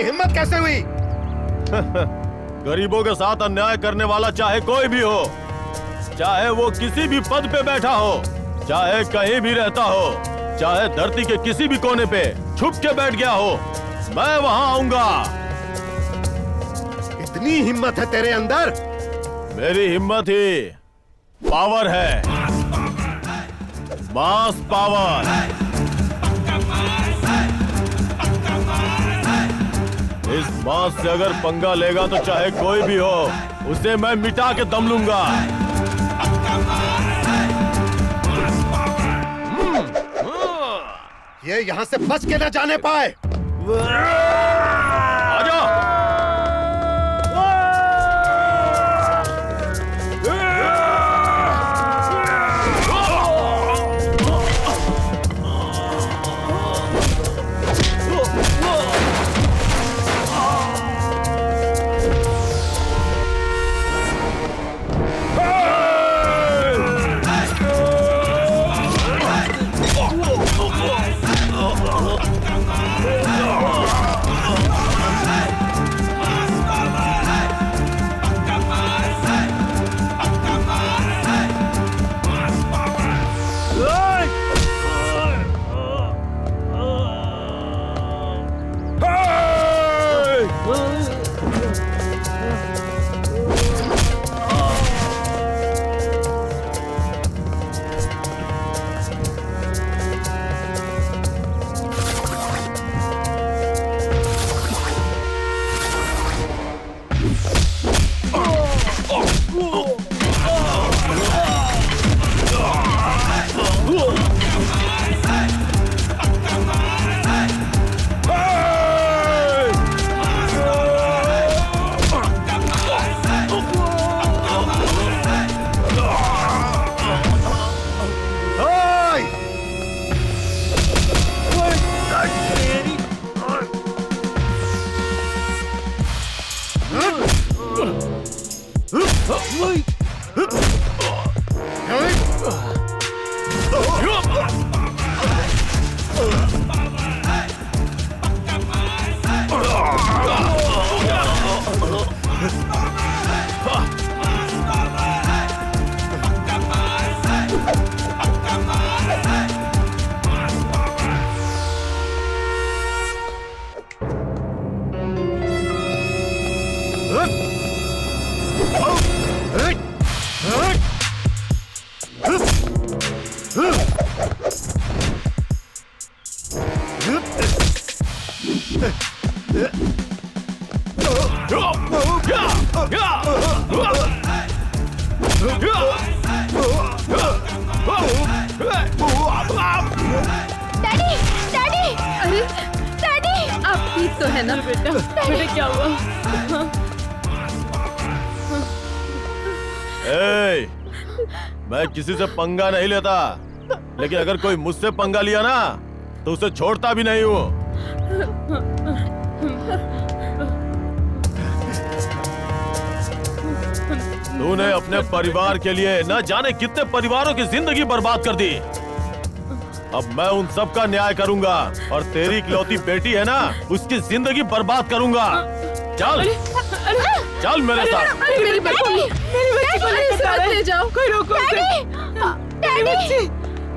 हिम्मत कैसे हुई? गरीबों के साथ अन्याय करने वाला चाहे कोई भी हो, चाहे वो किसी भी पद पे बैठा हो, चाहे कहीं भी रहता हो, चाहे धरती के किसी भी कोने पे छुप के बैठ गया हो, मैं वहां आऊंगा। इतनी हिम्मत है तेरे अंदर? मेरी हिम्मत ही पावर है, मास पावर। इस मास से अगर पंगा लेगा तो चाहे कोई भी हो, उसे मैं मिटा के दम लूंगा। ये यहाँ से बच के न जाने पाए। आजा। डैडी, डैडी, अरे डैडी, आप ठीक तो है ना बेटा? बेटा क्या हुआ? ए, मैं किसी से पंगा नहीं लेता, लेकिन अगर कोई मुझसे पंगा लिया ना तो उसे छोड़ता भी नहीं हूँ। तूने अपने परिवार के लिए न जाने कितने परिवारों की जिंदगी बर्बाद कर दी। अब मैं उन सब का न्याय करूंगा और तेरी इकलौती बेटी है ना, उसकी जिंदगी बर्बाद करूंगा। चल चल मेरे साथ। मेरी बच्ची को ले जाओ। कोई रोको उसे। मेरी बच्ची,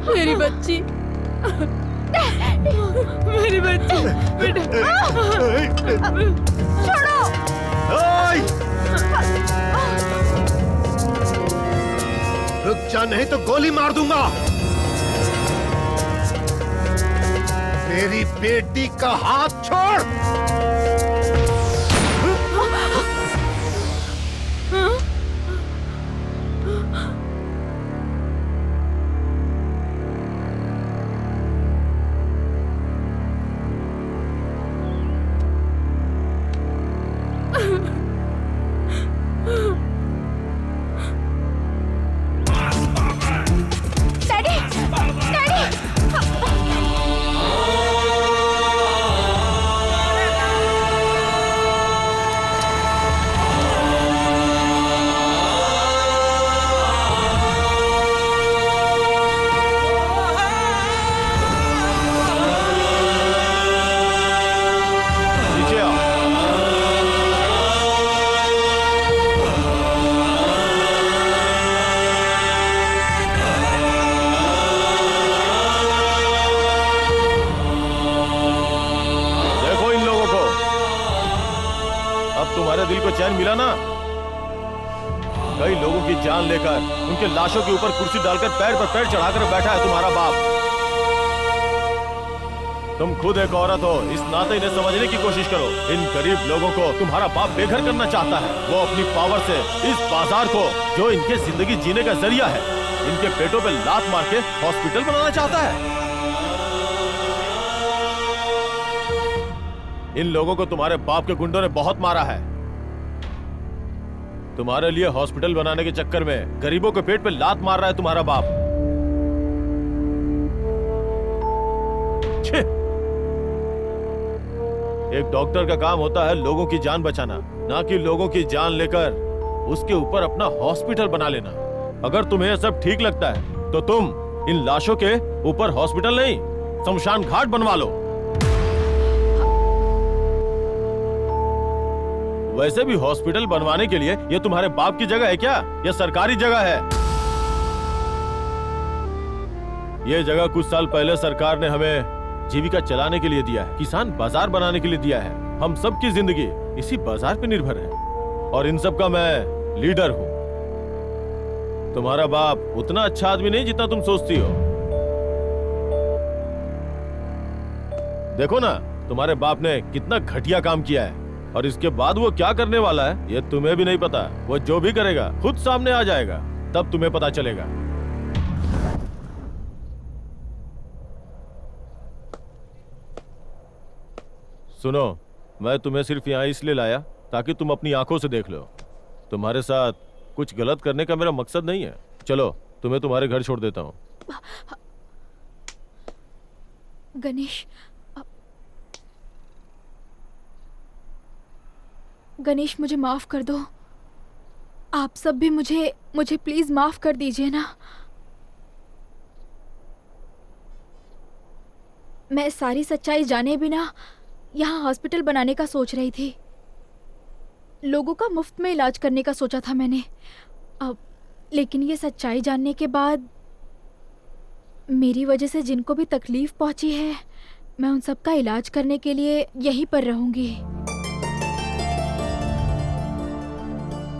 मेरी बच्ची, मेरी बच्ची, बेटा छोड़ो। रुक जा, नहीं तो गोली मार दूंगा। मेरी बेटी का हाथ छोड़। डैडी, डैडी, चैन मिला ना? कई लोगों की जान लेकर उनके लाशों के ऊपर कुर्सी डालकर पैर पर पैर चढ़ाकर बैठा है तुम्हारा बाप। तुम खुद एक औरत हो, इस नाते इन्हें समझने की कोशिश करो। इन गरीब लोगों को तुम्हारा बाप बेघर करना चाहता है। वो अपनी पावर से इस बाजार को, जो इनके जिंदगी जीने का जरिया है, इनके पेटों पे लात मार के हॉस्पिटल बनाना चाहता है। इन लोगों को तुम्हारे बाप के गुंडों ने बहुत मारा है। तुम्हारे लिए हॉस्पिटल बनाने के चक्कर में गरीबों के पेट पे लात मार रहा है तुम्हारा बाप। छे! एक डॉक्टर का काम होता है लोगों की जान बचाना, ना कि लोगों की जान लेकर उसके ऊपर अपना हॉस्पिटल बना लेना। अगर तुम्हें यह सब ठीक लगता है तो तुम इन लाशों के ऊपर हॉस्पिटल नहीं, शमशान घाट बनवा लो। वैसे भी हॉस्पिटल बनवाने के लिए यह तुम्हारे बाप की जगह है क्या? यह सरकारी जगह है। यह जगह कुछ साल पहले सरकार ने हमें जीविका चलाने के लिए दिया है, किसान बाजार बनाने के लिए दिया है। हम सब की जिंदगी इसी बाजार पे निर्भर है और इन सब का मैं लीडर हूं। तुम्हारा बाप उतना अच्छा आदमी नहीं जितना तुम सोचती हो। देखो ना, तुम्हारे बाप ने कितना घटिया काम किया है और इसके बाद वो क्या करने वाला है ये तुम्हें भी नहीं पता। वो जो भी करेगा खुद सामने आ जाएगा, तब तुम्हें पता चलेगा। सुनो, मैं तुम्हें सिर्फ यहाँ इसलिए लाया ताकि तुम अपनी आंखों से देख लो। तुम्हारे साथ कुछ गलत करने का मेरा मकसद नहीं है। चलो, तुम्हें तुम्हारे घर छोड़ देता हूँ। गणेश, गणेश मुझे माफ कर दो। आप सब भी मुझे प्लीज माफ कर दीजिए ना। मैं सारी सच्चाई जाने बिना यहाँ हॉस्पिटल बनाने का सोच रही थी। लोगों का मुफ्त में इलाज करने का सोचा था मैंने। अब लेकिन ये सच्चाई जानने के बाद मेरी वजह से जिनको भी तकलीफ पहुंची है, मैं उन सब का इलाज करने के लिए यहीं पर रहूंगी।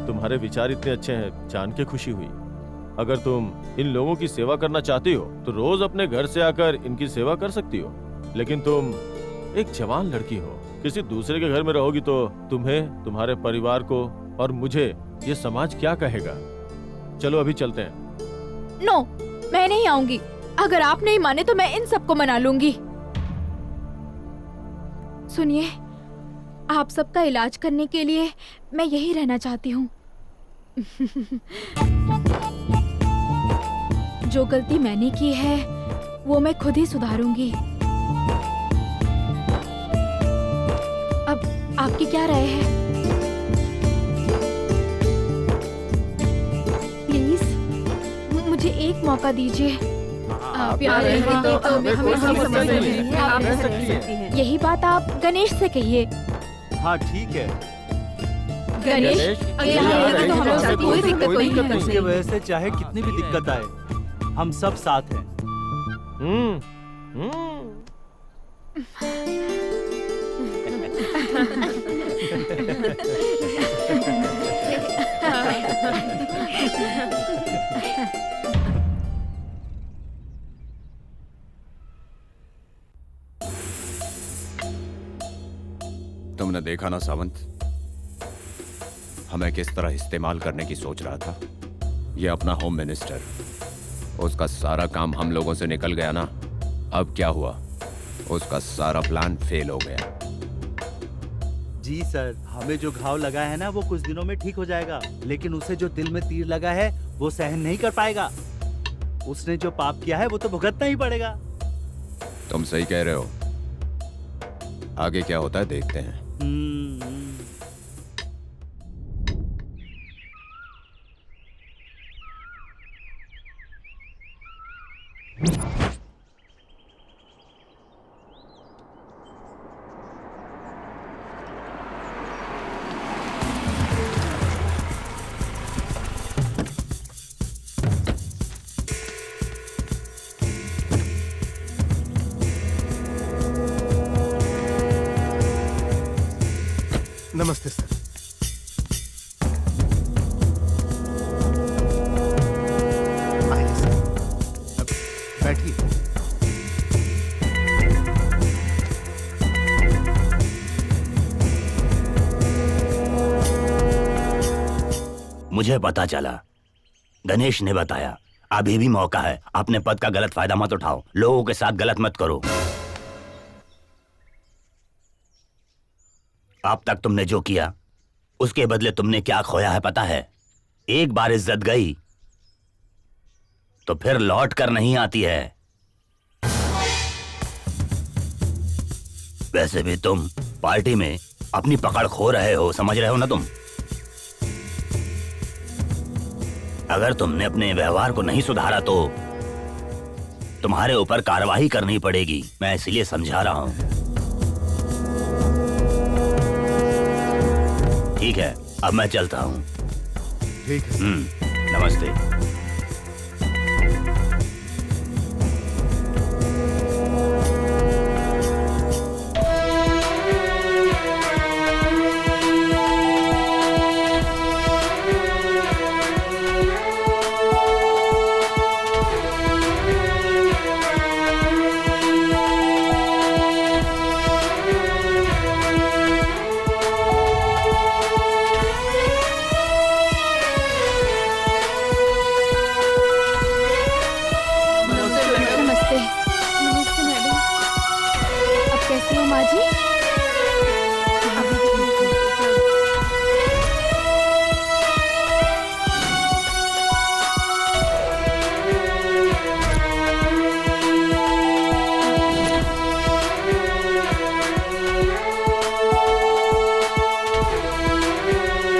तुम्हारे विचार इतने अच्छे हैं, जान के खुशी हुई। अगर तुम इन लोगों की सेवा करना चाहती हो तो रोज अपने घर से आकर इनकी सेवा कर सकती हो। लेकिन तुम एक जवान लड़की हो, किसी दूसरे के घर में रहोगी तो तुम्हें, तुम्हारे परिवार को और मुझे ये समाज क्या कहेगा। चलो अभी चलते हैं। नो, मैं नहीं आऊंगी। अगर आप नहीं माने तो मैं इन सबको मना लूंगी। सुनिए, आप सबका इलाज करने के लिए मैं यही रहना चाहती हूँ। जो गलती मैंने की है वो मैं खुद ही सुधारूंगी। अब आपकी क्या राय है? प्लीज मुझे एक मौका दीजिए। प्यार है तो हमें समझ नहीं आप रह सकती हैं। यही बात आप गणेश से कहिए। हाँ ठीक है। गणेश, अगर यहाँ रहेगी तो हम लोग से कोई दिक्कत नहीं है। उसके वजह से चाहे कितनी भी दिक्कत आए, हम सब साथ हैं। तुमने देखा ना सावंत, हमें किस तरह इस्तेमाल करने की सोच रहा था। ये अपना होम मिनिस्टर, उसका सारा काम हम लोगों से निकल गया ना। अब क्या हुआ, उसका सारा प्लान फेल हो गया। जी सर, हमें जो घाव लगा है ना वो कुछ दिनों में ठीक हो जाएगा, लेकिन उसे जो दिल में तीर लगा है वो सहन नहीं कर पाएगा। उसने जो पाप किया है वो तो भुगतना ही पड़ेगा। तुम सही कह रहे हो। आगे क्या होता है देखते हैं। नमस्ते सर। बैठिए। मुझे पता चला, गणेश ने बताया, अभी भी मौका है, अपने पद का गलत फायदा मत उठाओ, लोगों के साथ गलत मत करो। अब तक तुमने जो किया उसके बदले तुमने क्या खोया है पता है? एक बार इज्जत गई तो फिर लौट कर नहीं आती है। वैसे भी तुम पार्टी में अपनी पकड़ खो रहे हो, समझ रहे हो ना तुम? अगर तुमने अपने व्यवहार को नहीं सुधारा तो तुम्हारे ऊपर कार्रवाई करनी पड़ेगी। मैं इसलिए समझा रहा हूं। ठीक है, अब मैं चलता हूं। ठीक है। नमस्ते। नमस्ते। नमस्ते मैडम। अब कैसी हो माँ जी?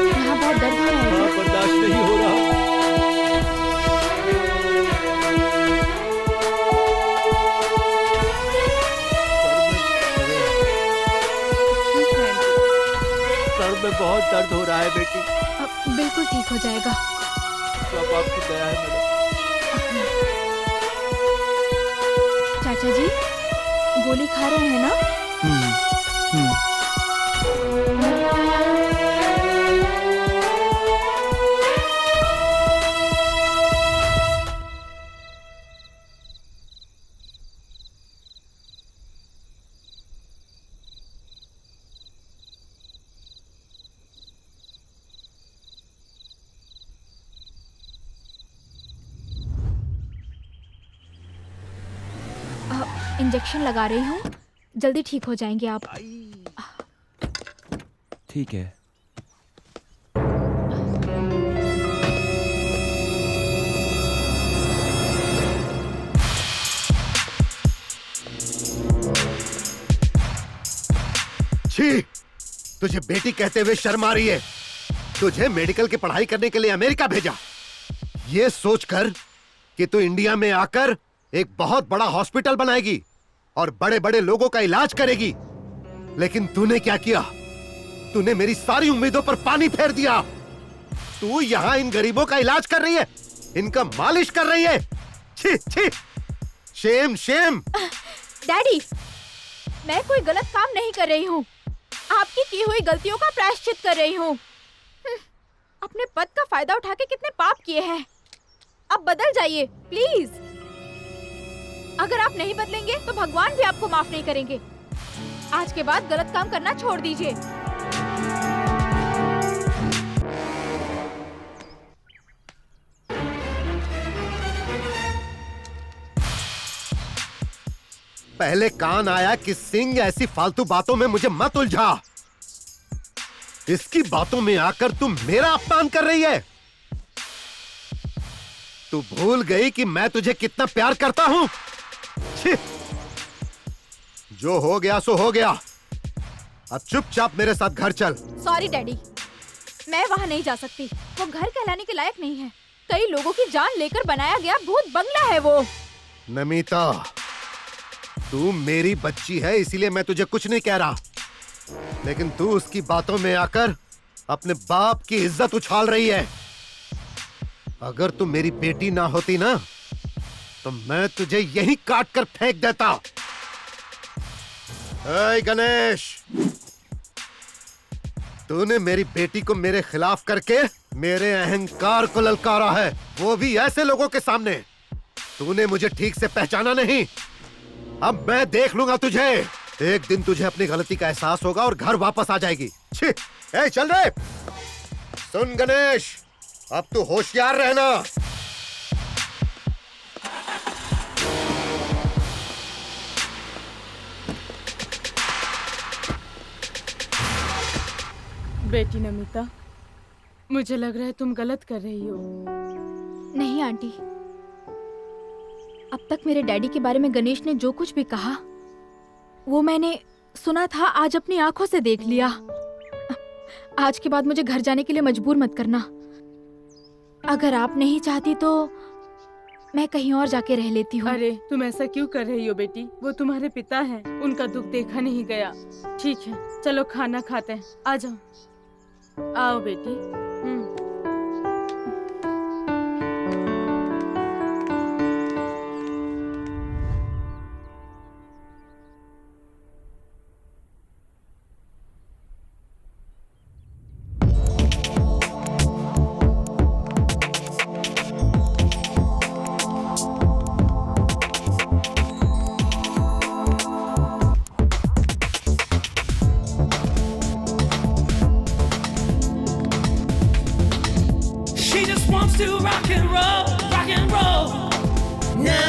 यहाँ बहुत दर्द हो रहा है क्या? बर्दाश्त नहीं हो रहा। सर में बहुत दर्द हो रहा है बेटी। अब बिल्कुल ठीक हो जाएगा। सब आपकी दया है मैडम। चाचा जी, गोली खा रहे हैं ना? इंजेक्शन लगा रही हूँ, जल्दी ठीक हो जाएंगे आप। ठीक है। छी, तुझे बेटी कहते हुए शर्म आ रही है? तुझे मेडिकल की पढ़ाई करने के लिए अमेरिका भेजा, ये सोचकर कि तू इंडिया में आकर एक बहुत बड़ा हॉस्पिटल बनाएगी और बड़े बड़े लोगों का इलाज करेगी। लेकिन तूने क्या किया? तूने मेरी सारी उम्मीदों पर पानी फेर दिया। तू यहाँ इन गरीबों का इलाज कर रही है, इनका मालिश कर रही है। छी छी, शेम शेम। डैडी, मैं कोई गलत काम नहीं कर रही हूँ, आपकी की हुई गलतियों का प्रायश्चित कर रही हूँ। अपने पद का फायदा उठा के कितने पाप किए हैं। अब बदल जाइए प्लीज। अगर आप नहीं बदलेंगे तो भगवान भी आपको माफ नहीं करेंगे। आज के बाद गलत काम करना छोड़ दीजिए। पहले कान आया कि सिंह ऐसी फालतू बातों में मुझे मत उलझा। इसकी बातों में आकर तुम मेरा अपमान कर रही है। तू भूल गई कि मैं तुझे कितना प्यार करता हूं। छी! जो हो गया सो हो गया। अब चुपचाप मेरे साथ घर चल। सॉरी डैडी, मैं वहाँ नहीं जा सकती। वो घर कहलाने के लायक नहीं है। कई लोगों की जान लेकर बनाया गया भूत बंगला है वो। नमिता, तू मेरी बच्ची है इसीलिए मैं तुझे कुछ नहीं कह रहा, लेकिन तू उसकी बातों में आकर अपने बाप की इज्जत उछाल रही है। अगर तू मेरी बेटी ना होती ना तो मैं तुझे यहीं काट कर फेंक देता। ऐ गणेश, तूने मेरी बेटी को मेरे खिलाफ करके मेरे अहंकार को ललकारा है, वो भी ऐसे लोगों के सामने। तूने मुझे ठीक से पहचाना नहीं। अब मैं देख लूंगा तुझे। एक दिन तुझे अपनी गलती का एहसास होगा और घर वापस आ जाएगी। छी, ए, चल रे। सुन गणेश, अब तू होशियार रहना। बेटी नमिता, मुझे लग रहा है तुम गलत कर रही हो। नहीं आंटी, अब तक मेरे डैडी के बारे में गणेश ने जो कुछ भी कहा वो मैंने सुना था, आज अपनी आंखों से देख लिया। आज के बाद मुझे घर जाने के लिए मजबूर मत करना। अगर आप नहीं चाहती तो मैं कहीं और जाके रह लेती हूँ। अरे तुम ऐसा क्यों कर रही हो बेटी? वो तुम्हारे पिता हैं, उनका दुख देखा नहीं गया। ठीक है, चलो खाना खाते हैं। आ जाओ, आओ बेटी। To rock and roll now.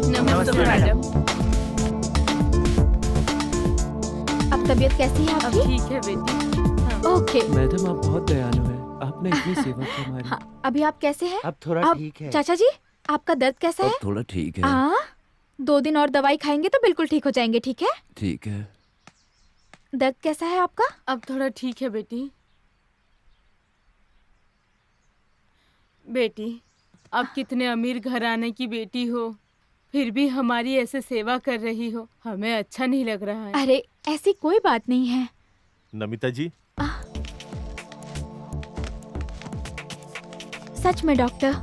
नमस्ते मैडम। अब तबीयत कैसी है अब आपकी? ठीक है बेटी। हाँ। ओके। मैडम आप बहुत दयालु हैं, आपने इतनी सेवा की हमारी। हाँ, अभी आप कैसे हैं? अब थोड़ा ठीक है। चाचा जी, आपका दर्द कैसा है? थोड़ा ठीक है। हाँ, 2 दिन और दवाई खाएंगे तो बिल्कुल ठीक हो जाएंगे। ठीक है? ठीक है। दर्द कैसा है आपका? अब थोड़ा ठीक है बेटी। बेटी, आप कितने अमीर घराने की बेटी हो, फिर भी हमारी ऐसे सेवा कर रही हो, हमें अच्छा नहीं लग रहा है। अरे ऐसी कोई बात नहीं है। नमिता जी, सच में डॉक्टर,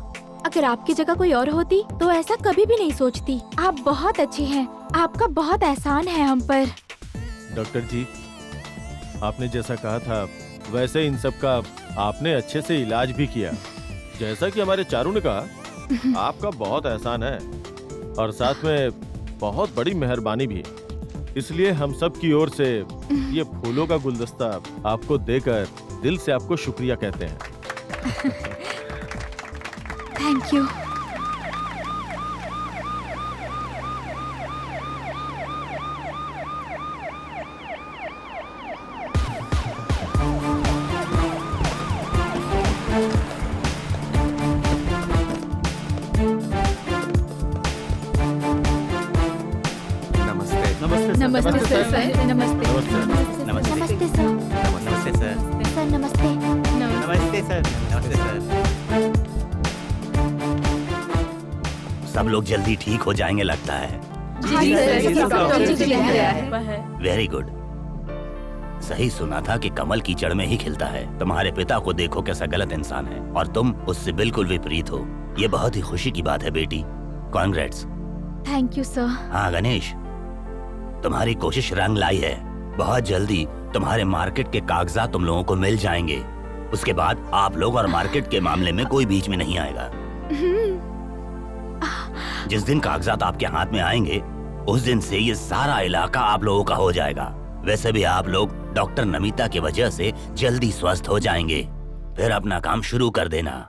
अगर आपकी जगह कोई और होती तो ऐसा कभी भी नहीं सोचती। आप बहुत अच्छे हैं, आपका बहुत एहसान है हम पर। डॉक्टर जी, आपने जैसा कहा था वैसे इन सब का आपने अच्छे से इलाज भी किया। जैसा कि हमारे चारू ने कहा, आपका बहुत एहसान है और साथ में बहुत बड़ी मेहरबानी भी। इसलिए हम सब की ओर से ये फूलों का गुलदस्ता आपको देकर दिल से आपको शुक्रिया कहते हैं। Thank you. नमस्ते सर। नमस्ते सर। नमस्ते सर। नमस्ते सर। सर नमस्ते। नमस्ते सर। नमस्ते सर। सब लोग जल्दी ठीक हो जाएंगे लगता है। जी सर। Very good. सही सुना था कि कमल कीचड़ में ही खिलता है। तुम्हारे पिता को देखो कैसा गलत इंसान है और तुम उससे बिल्कुल विपरीत हो। ये बहुत ही खुशी की बात है बेटी। कॉन्ग्रेट्स। Thank you sir. हाँ गणेश, तुम्हारी कोशिश रंग लाई है। बहुत जल्दी तुम्हारे मार्केट के कागजात तुम लोगों को मिल जाएंगे। उसके बाद आप लोग और मार्केट के मामले में कोई बीच में नहीं आएगा। जिस दिन कागजात आपके हाथ में आएंगे उस दिन से ये सारा इलाका आप लोगों का हो जाएगा। वैसे भी आप लोग डॉक्टर नमिता की वजह से जल्दी स्वस्थ हो जाएंगे। फिर अपना काम शुरू कर देना।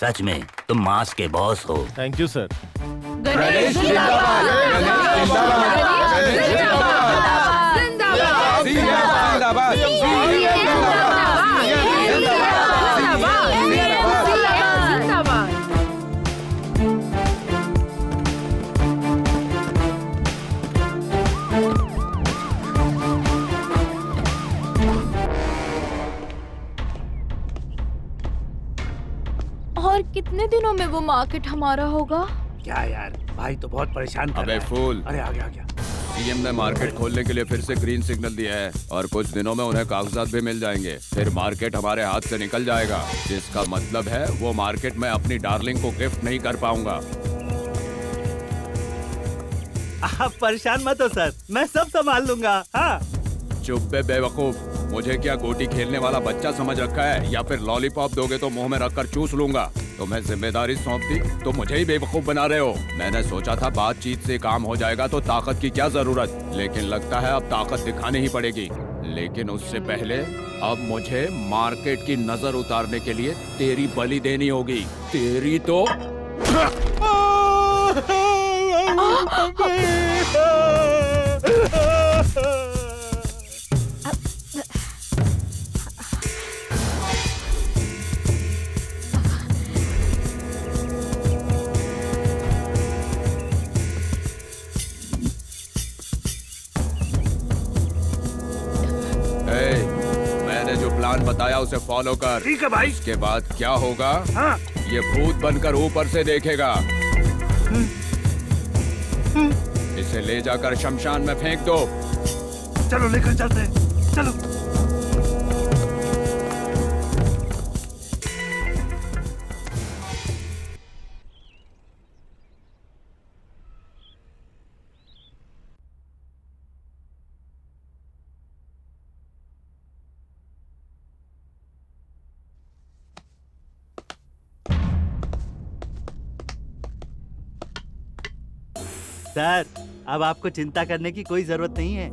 सच में तुम मास के बॉस हो। Thank you sir. गणेश जिंदाबाद। और कितने दिनों में वो मार्केट हमारा होगा? क्या यार, भाई तो बहुत परेशान कर अबे रहा है। फूल। अरे आ गया। सीएम ने मार्केट खोलने के लिए फिर से ग्रीन सिग्नल दिया है और कुछ दिनों में उन्हें कागजात भी मिल जाएंगे। फिर मार्केट हमारे हाथ से निकल जाएगा, जिसका मतलब है वो मार्केट में अपनी डार्लिंग को गिफ्ट नहीं कर पाऊंगा। आप परेशान मत हो सर, मैं सब संभाल लूंगा। हाँ चुप बे बेवकूफ, मुझे क्या गोटी खेलने वाला बच्चा समझ रखा है, या फिर लॉलीपॉप दोगे तो मुंह में रखकर चूस लूंगा। तुम्हें जिम्मेदारी सौंप दी तो मुझे ही बेवकूफ बना रहे हो। मैंने सोचा था बातचीत से काम हो जाएगा तो ताकत की क्या जरूरत, लेकिन लगता है अब ताकत दिखानी ही पड़ेगी। लेकिन उससे पहले अब मुझे मार्केट की नजर उतारने के लिए तेरी बलि देनी होगी। तेरी तो मैंने जो प्लान बताया उसे फॉलो कर। ठीक है भाई। इसके बाद क्या होगा? हाँ। ये भूत बनकर ऊपर से देखेगा। इसे ले जाकर शमशान में फेंक दो। चलो लेकर चलते हैं, चलो। सर, अब आपको चिंता करने की कोई जरूरत नहीं है।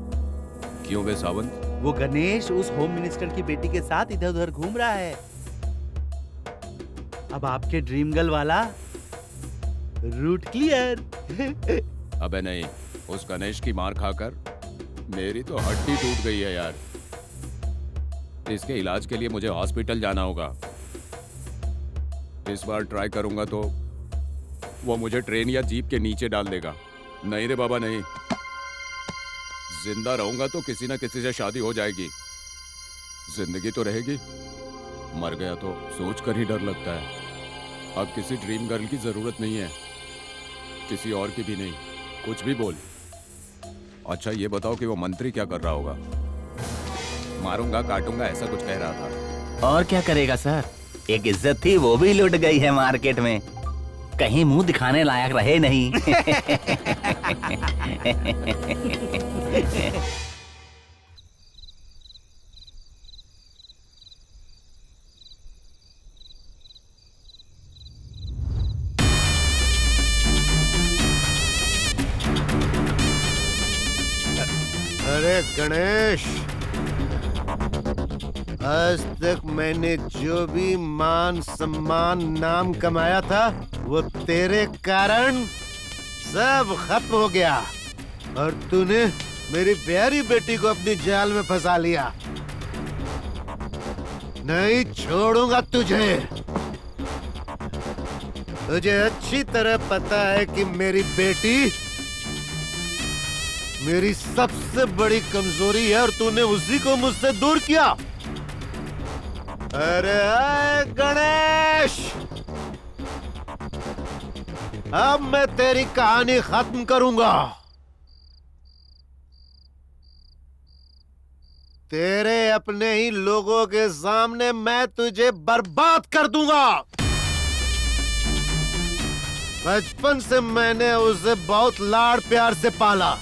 क्यों बे सावंत? वो गणेश उस होम मिनिस्टर की बेटी के साथ इधर उधर घूम रहा है। अब आपके ड्रीम गर्ल वाला रूट क्लियर। अबे नहीं, उस गणेश की मार खाकर मेरी तो हड्डी टूट गई है यार। इसके इलाज के लिए मुझे हॉस्पिटल जाना होगा। इस बार ट्राई करूंगा तो वो मुझे ट्रेन या जीप के नीचे डाल देगा। नहीं रे बाबा नहीं, जिंदा रहूंगा तो किसी ना किसी से शादी हो जाएगी, जिंदगी तो रहेगी। मर गया तो सोच कर ही डर लगता है। अब किसी ड्रीम गर्ल की जरूरत नहीं है, किसी और की भी नहीं। कुछ भी बोल। अच्छा ये बताओ कि वो मंत्री क्या कर रहा होगा? मारूंगा काटूंगा ऐसा कुछ कह रहा था। और क्या करेगा सर, एक इज्जत थी वो भी लुट गई है मार्केट में, कहीं मुंह दिखाने लायक रहे नहीं। अरे गणेश, आज तक मैंने जो भी मान सम्मान नाम कमाया था वो तेरे कारण सब खत्म हो गया, और तूने मेरी प्यारी बेटी को अपनी जाल में फंसा लिया। नहीं छोड़ूंगा तुझे। तुझे अच्छी तरह पता है कि मेरी बेटी मेरी सबसे बड़ी कमजोरी है और तूने उसी को मुझसे दूर किया। अरे गणेश, अब मैं तेरी कहानी खत्म करूंगा। तेरे अपने ही लोगों के सामने मैं तुझे बर्बाद कर दूंगा। बचपन से मैंने उसे बहुत लाड़ प्यार से पाला।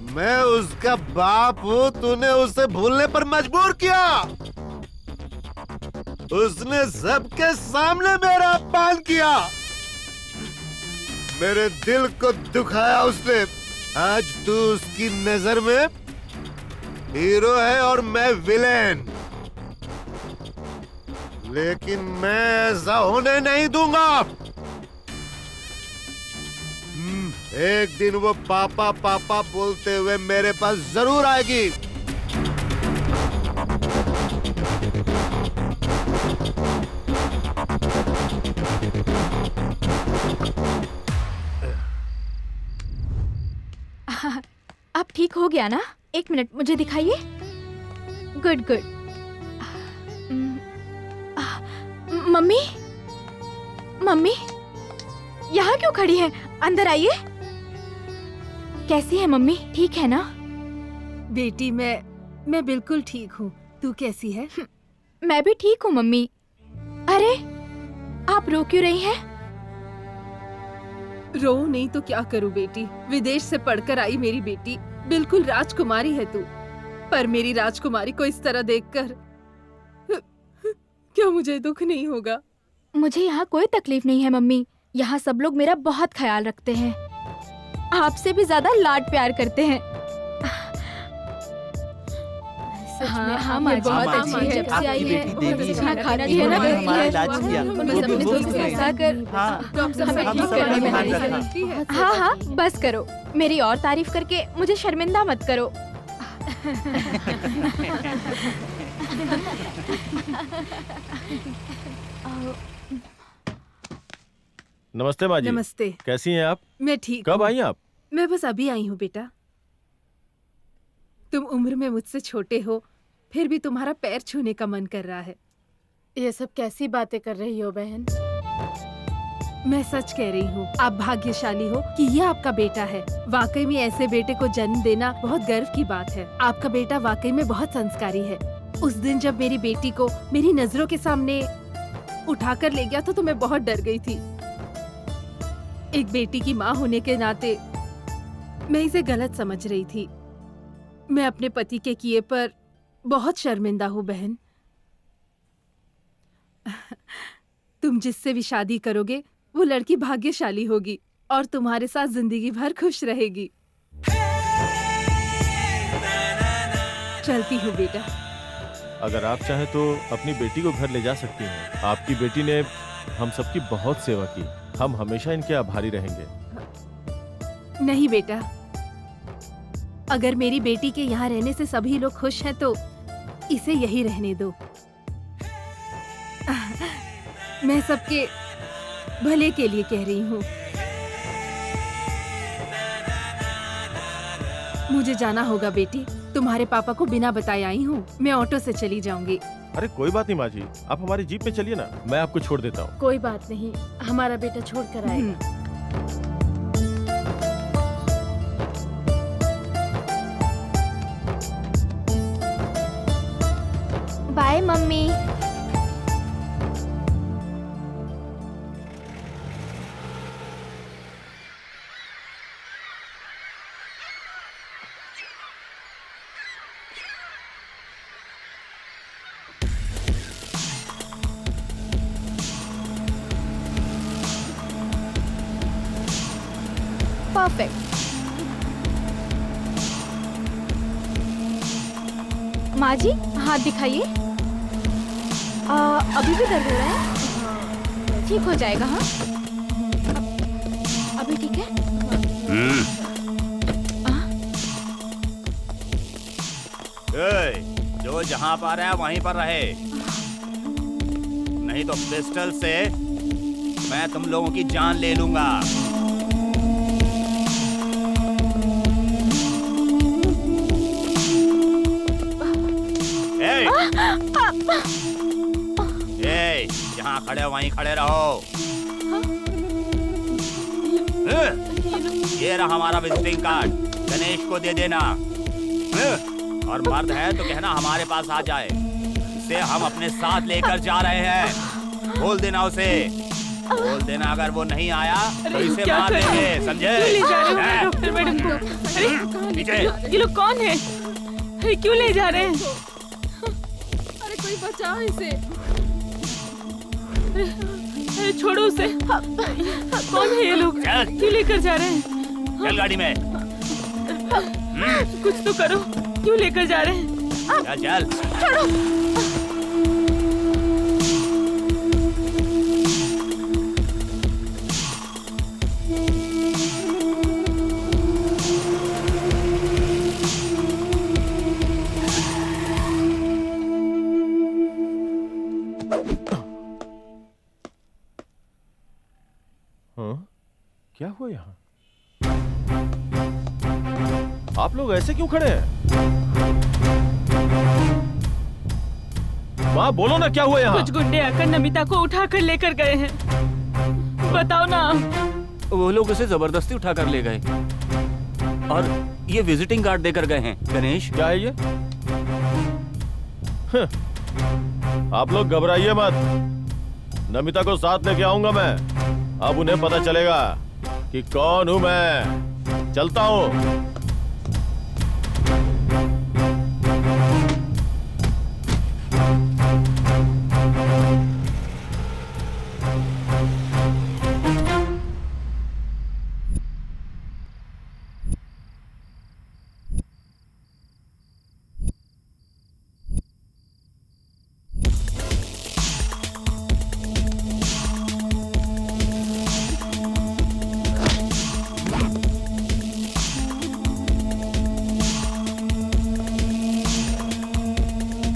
मैं उसका बाप हूँ, तूने उसे भूलने पर मजबूर किया। उसने सबके सामने मेरा अपमान किया, मेरे दिल को दुखाया उसने। आज तू उसकी नजर में हीरो है और मैं विलेन, लेकिन मैं ऐसा होने नहीं दूंगा। एक दिन वो पापा पापा बोलते हुए मेरे पास जरूर आएगी। अब ठीक हो गया ना? एक मिनट मुझे दिखाइए। Good good. मम्मी, मम्मी यहाँ क्यों खड़ी हैं? अंदर आइए। कैसी है मम्मी? ठीक है ना? बेटी मैं बिल्कुल ठीक हूँ। तू कैसी है? मैं भी ठीक हूँ मम्मी। अरे आप रो क्यों रही हैं? रो नहीं तो क्या करूं बेटी। विदेश से पढ़कर आई मेरी बेटी, बिल्कुल राजकुमारी है तू। पर मेरी राजकुमारी को इस तरह देखकर क्या मुझे दुख नहीं होगा? मुझे यहाँ कोई तकलीफ नहीं है मम्मी। यहाँ सब लोग मेरा बहुत ख्याल रखते हैं, आपसे भी ज्यादा लाड प्यार करते हैं। हाँ, हाँ, माँ जी, बहुत अच्छी है। जब से आई है, बहुत अच्छा खाना पीना करती है। बस अपने दोस्त के साथ हमें ठीक करने में मदद करती है। हाँ हाँ, बस करो। मेरी और तारीफ करके मुझे शर्मिंदा मत करो। नमस्ते माँ जी। नमस्ते। कैसी हैं आप? मैं ठीक कब हूँ। आई आप? मैं बस अभी आई हूँ बेटा। तुम उम्र में मुझसे छोटे हो, फिर भी तुम्हारा पैर छूने का मन कर रहा है। ये सब कैसी बातें कर रही हो बहन? मैं सच कह रही हूँ, आप भाग्यशाली हो कि ये आपका बेटा है। वाकई में ऐसे बेटे को जन्म देना बहुत गर्व की बात है। आपका बेटा वाकई में बहुत संस्कारी है। उस दिन जब मेरी बेटी को मेरी नजरों के सामने उठाकर ले गया तो मैं बहुत डर गई थी। एक बेटी की माँ होने के नाते मैं इसे गलत समझ रही थी। मैं अपने पति के किए पर बहुत शर्मिंदा हूँ बहन। तुम जिससे भी शादी करोगे वो लड़की भाग्यशाली होगी और तुम्हारे साथ जिंदगी भर खुश रहेगी। चलती हूँ बेटा। अगर आप चाहें तो अपनी बेटी को घर ले जा सकती हैं। आपकी बेटी ने हम सबकी बहुत सेवा की। हम हमेशा इनके आभारी रहेंगे। नहीं बेटा, अगर मेरी बेटी के यहाँ रहने से सभी लोग खुश हैं तो इसे यही रहने दो। मैं सबके भले के लिए कह रही हूँ। मुझे जाना होगा बेटी। तुम्हारे पापा को बिना बताए आई हूँ। मैं ऑटो से चली जाऊंगी। अरे कोई बात नहीं माँ जी, आप हमारी जीप में चलिए ना, मैं आपको छोड़ देता हूँ। कोई बात नहीं, हमारा बेटा छोड़ कर आएगा। Bye mummy. परफेक्ट। माँ जी, हाथ दिखाइए। अभी भी दर्द हो रहा है? ठीक हो जाएगा। हाँ, अभी ठीक है? जो जहाँ पर है वहीं पर रहे, नहीं तो पिस्टल से मैं तुम लोगों की जान ले लूंगा। जहाँ खड़े हो वहीं खड़े रहो। ये रहा हमारा विजिटिंग कार्ड, गणेश को दे देना। और मर्द है तो कहना हमारे पास आ जाए। इसे हम अपने साथ लेकर जा रहे हैं। बोल देना उसे, बोल देना अगर वो नहीं आया तो इसे मार देंगे, समझे? डॉक्टर मैडम को। पीछे। ये लोग कौन है? क्यों ले जा रहे हैं? अरे कोई बचाओ इसे। अरे छोड़ो उसे। कौन है ये लोग? क्यों लेकर जा रहे हैं? चल गाड़ी में। कुछ तो करो, क्यों लेकर जा रहे हैं? चल चल। छोड़ो। क्या हुआ यहाँ? आप लोग ऐसे क्यों खड़े हैं? माँ बोलो ना, क्या हुआ यहाँ? कुछ गुंडे आकर नमिता को उठा कर लेकर गए हैं। बताओ ना। वो लोग उसे जबरदस्ती उठा कर ले गए और ये विजिटिंग कार्ड देकर गए हैं। गणेश, क्या है ये? आप लोग घबराइए मत, नमिता को साथ लेके आऊंगा मैं। अब उन्हें पता चलेगा कि कौन हूं मैं। चलता हूं।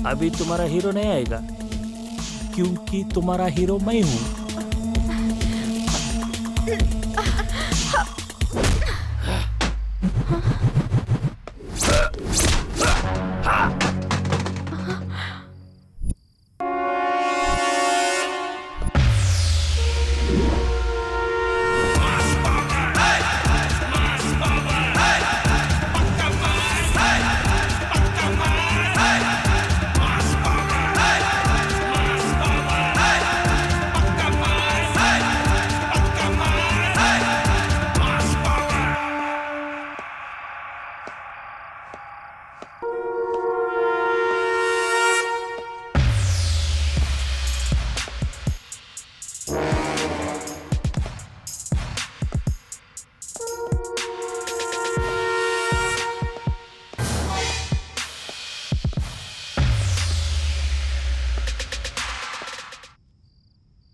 अभी तुम्हारा हीरो नहीं आएगा क्योंकि तुम्हारा हीरो मैं हूं।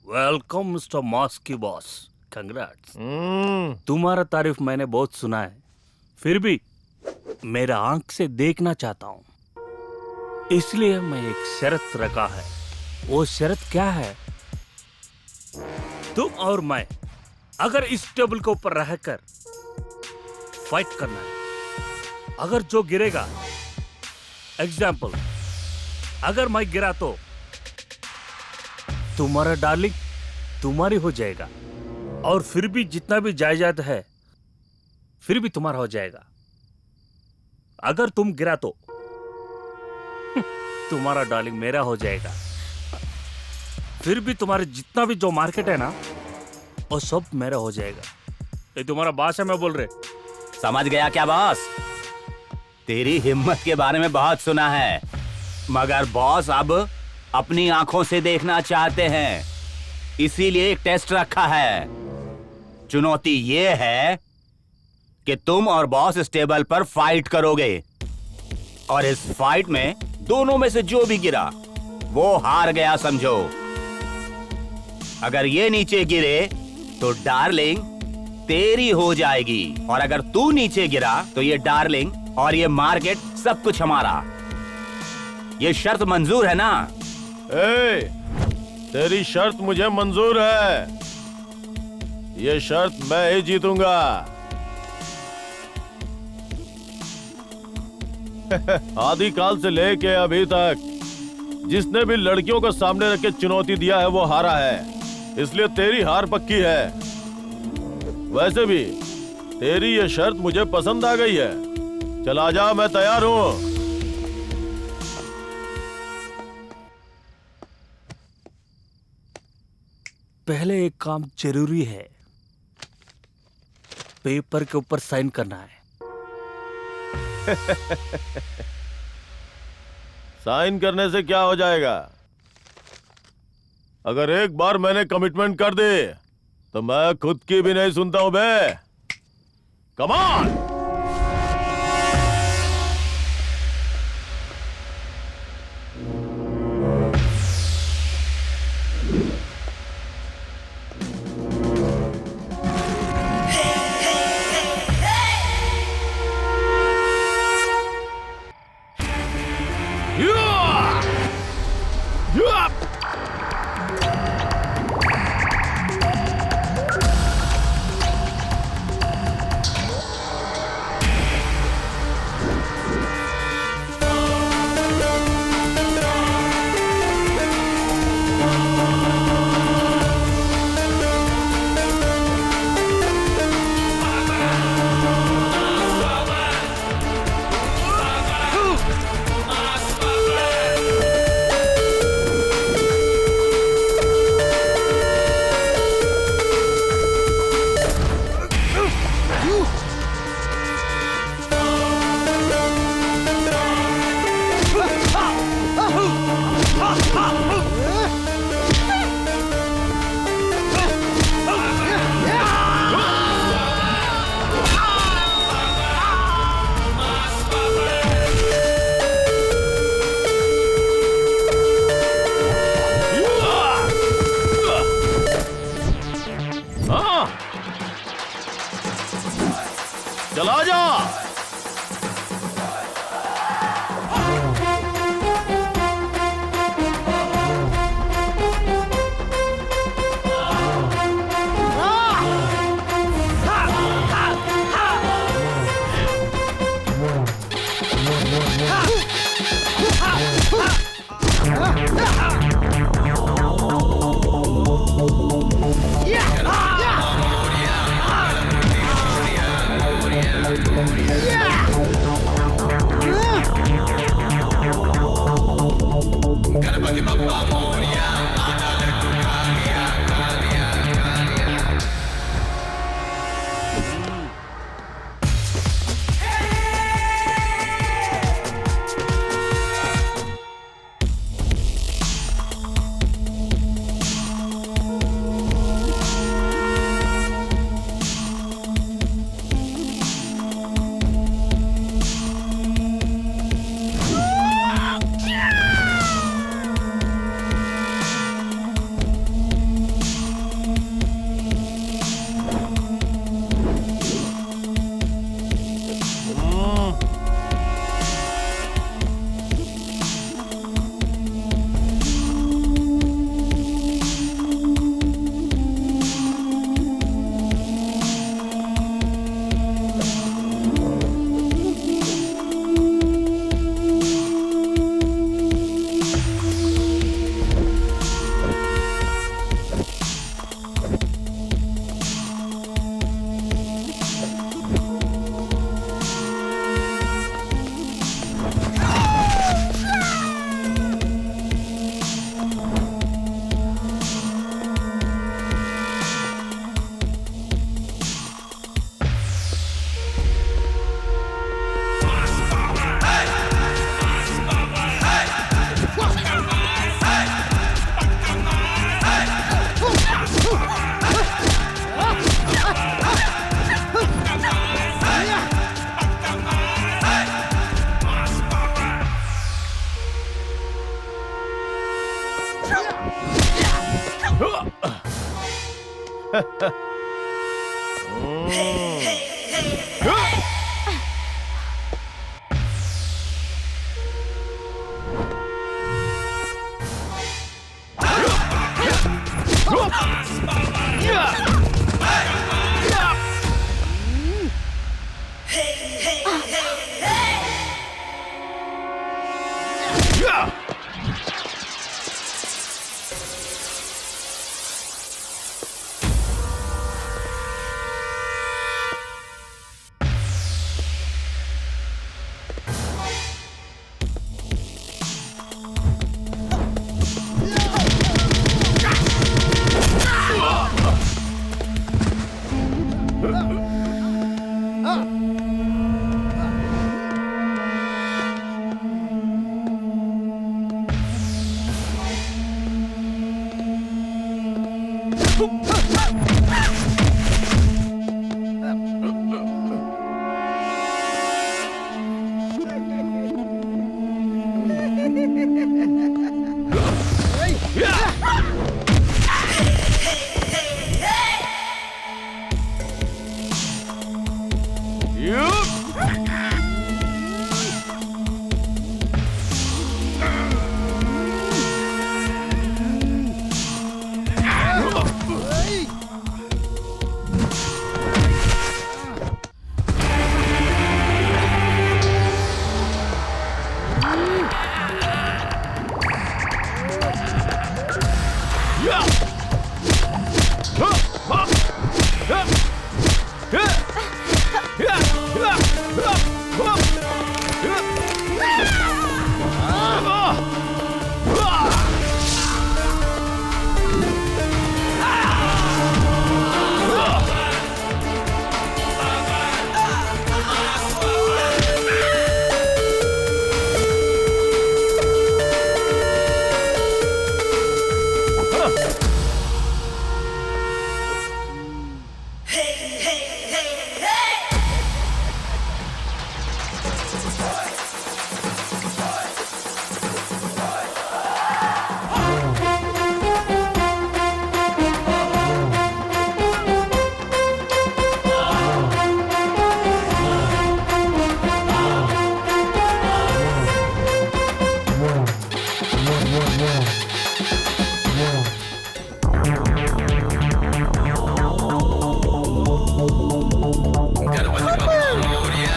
Welcome mister Mosky boss, congrats. तुम्हारा तारीफ मैंने बहुत सुना है, फिर भी मेरा आंख से देखना चाहता हूं, इसलिए मैं एक शर्त रखा है। वो शर्त क्या है? तुम और मैं अगर इस टेबल के ऊपर रहकर फाइट करना है, अगर जो गिरेगा, एग्जाम्पल अगर मैं गिरा तो तुम्हारा डार्लिंग तुम्हारी हो जाएगा, और फिर भी जितना भी जायदाद है फिर भी तुम्हारा हो जाएगा। अगर तुम गिरा तो तुम्हारा डार्लिंग मेरा हो जाएगा, फिर भी तुम्हारे जितना भी जो मार्केट है ना वो सब मेरा हो जाएगा। ये तुम्हारा बॉस है मैं बोल रहे। समझ गया क्या बॉस? तेरी हिम्मत के बारे में बहुत सुना है, मगर बॉस अब अपनी आंखों से देखना चाहते हैं, इसीलिए एक टेस्ट रखा है। चुनौती ये है कि तुम और बॉस इस टेबल पर फाइट करोगे, और इस फाइट में दोनों में से जो भी गिरा वो हार गया समझो। अगर ये नीचे गिरे तो डार्लिंग तेरी हो जाएगी, और अगर तू नीचे गिरा तो ये डार्लिंग और ये मार्केट सब कुछ हमारा। ये शर्त मंजूर है ना? तेरी शर्त मुझे मंजूर है। ये शर्त मैं ही जीतूंगा। आदिकाल से लेके अभी तक जिसने भी लड़कियों को सामने रख के चुनौती दिया है वो हारा है, इसलिए तेरी हार पक्की है। वैसे भी तेरी ये शर्त मुझे पसंद आ गई है। चल आजा, मैं तैयार हूं। पहले एक काम जरूरी है, पेपर के ऊपर साइन करना है। साइन करने से क्या हो जाएगा? अगर एक बार मैंने कमिटमेंट कर दी तो मैं खुद की भी नहीं सुनता हूं बे। Come on. समझो।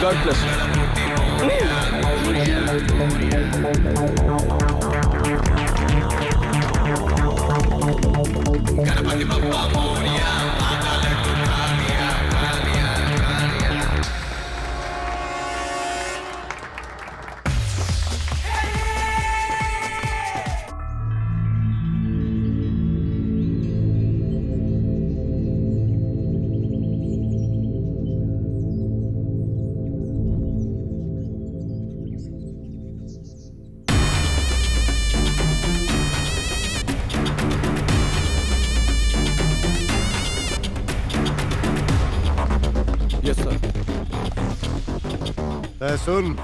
God bless. सुन,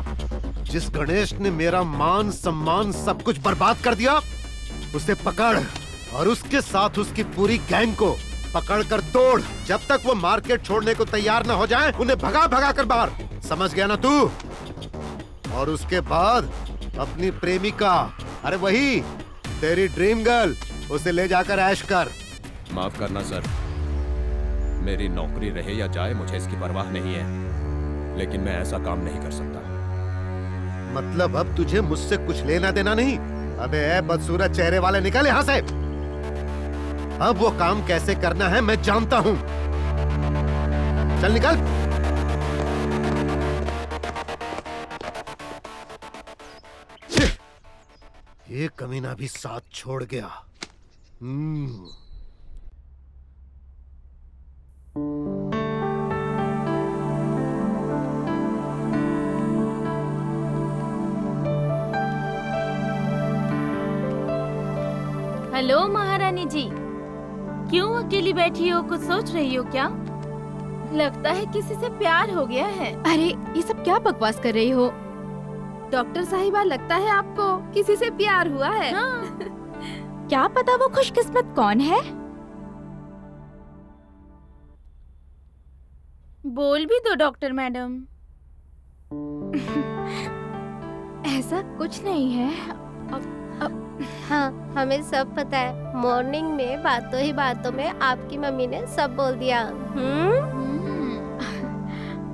जिस गणेश ने मेरा मान सम्मान सब कुछ बर्बाद कर दिया, उसे पकड़ और उसके साथ उसकी पूरी गैंग को पकड़ कर तोड़। जब तक वो मार्केट छोड़ने को तैयार न हो जाए, उन्हें भगा भगा कर बाहर। समझ गया ना तू? और उसके बाद अपनी प्रेमिका, अरे वही तेरी ड्रीम गर्ल, उसे ले जाकर ऐश कर। माफ करना सर, मेरी नौकरी रहे या जाए मुझे इसकी परवाह नहीं है, लेकिन मैं ऐसा काम नहीं कर सकता। मतलब अब तुझे मुझसे कुछ लेना देना नहीं? अबे ए बदसूरत चेहरे वाले, निकल यहाँ से। अब वो काम कैसे करना है मैं जानता हूँ। चल निकल। ये कमीना भी साथ छोड़ गया। हेलो महारानी जी, क्यों अकेली बैठी हो? कुछ सोच रही हो क्या? लगता है किसी से प्यार हो गया है। अरे ये सब क्या बकवास कर रही हो? डॉक्टर साहिबा, लगता है आपको किसी से प्यार हुआ है। हाँ। क्या पता वो खुशकिस्मत कौन है? बोल भी दो डॉक्टर मैडम। ऐसा कुछ नहीं है। हाँ, हमें सब पता है। मॉर्निंग में बातों ही बातों में आपकी मम्मी ने सब बोल दिया।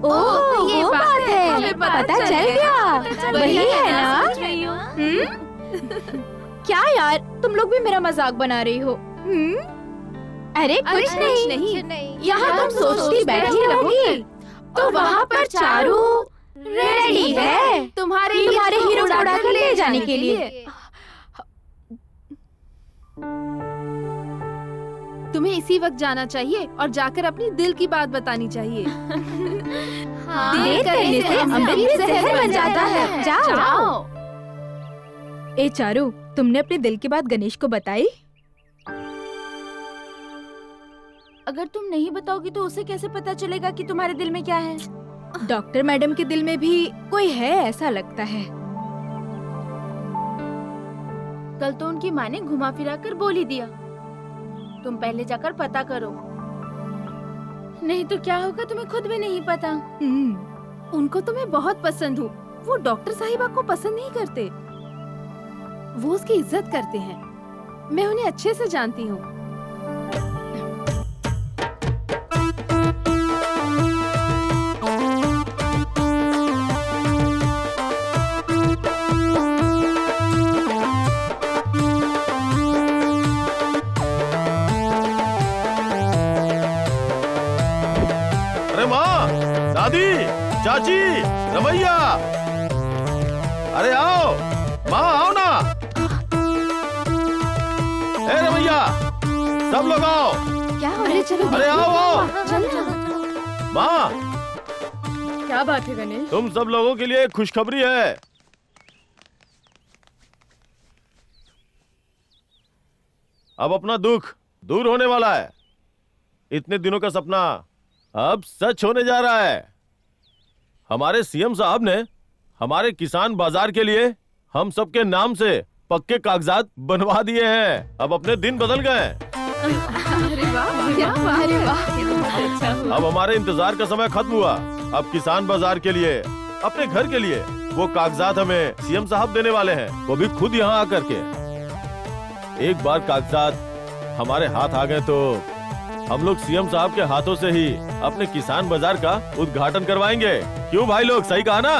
ओह, ये वो बात है, हमें पता चल गया। वही है ना? क्या यार, तुम लोग भी मेरा मजाक बना रही हो। अरे कुछ नहीं। यहाँ तुम सोचती बैठी रहोगी तो वहाँ पर चारू रेडी है तुम्हारे हीरो को उड़ाकर ले जाने के लिए। तुम्हें इसी वक्त जाना चाहिए और जाकर अपनी दिल की बात बतानी चाहिए। देर करने से अमृत भी जहर बन जाता है। जाओ। ए चारू, तुमने अपने दिल की बात गणेश को बताई? अगर तुम नहीं बताओगी तो उसे कैसे पता चलेगा कि तुम्हारे दिल में क्या है? डॉक्टर मैडम के दिल में भी कोई है ऐसा लगता है। कल तो उनकी माँ ने घुमा फिरा कर बोल ही दिया। तुम पहले जाकर पता करो, नहीं तो क्या होगा तुम्हें खुद भी नहीं पता। उनको तो मैं बहुत पसंद हूँ। वो डॉक्टर साहिबा को पसंद नहीं करते, वो उसकी इज्जत करते हैं। मैं उन्हें अच्छे से जानती हूँ। दादी, चाची, रमैया, अरे आओ, माँ आओ ना। ए रमैया, सब लोग आओ। क्या हो रहा है? चलो, अरे आओ। माँ, क्या बात है गणेश? तुम सब लोगों के लिए एक खुशखबरी है। अब अपना दुख दूर होने वाला है। इतने दिनों का सपना अब सच होने जा रहा है। हमारे सीएम साहब ने हमारे किसान बाजार के लिए हम सबके नाम से पक्के कागजात बनवा दिए हैं। अब अपने दिन बदल गए। अरे वाह, क्या बात है। अब हमारे इंतजार का समय खत्म हुआ। अब किसान बाजार के लिए, अपने घर के लिए वो कागजात हमें सीएम साहब देने वाले हैं, वो भी खुद यहाँ आकर के। एक बार कागजात हमारे हाथ आ गए तो हम लोग सीएम साहब के हाथों से ही अपने किसान बाजार का उद्घाटन करवाएंगे। क्यों भाई लोग, सही कहा ना?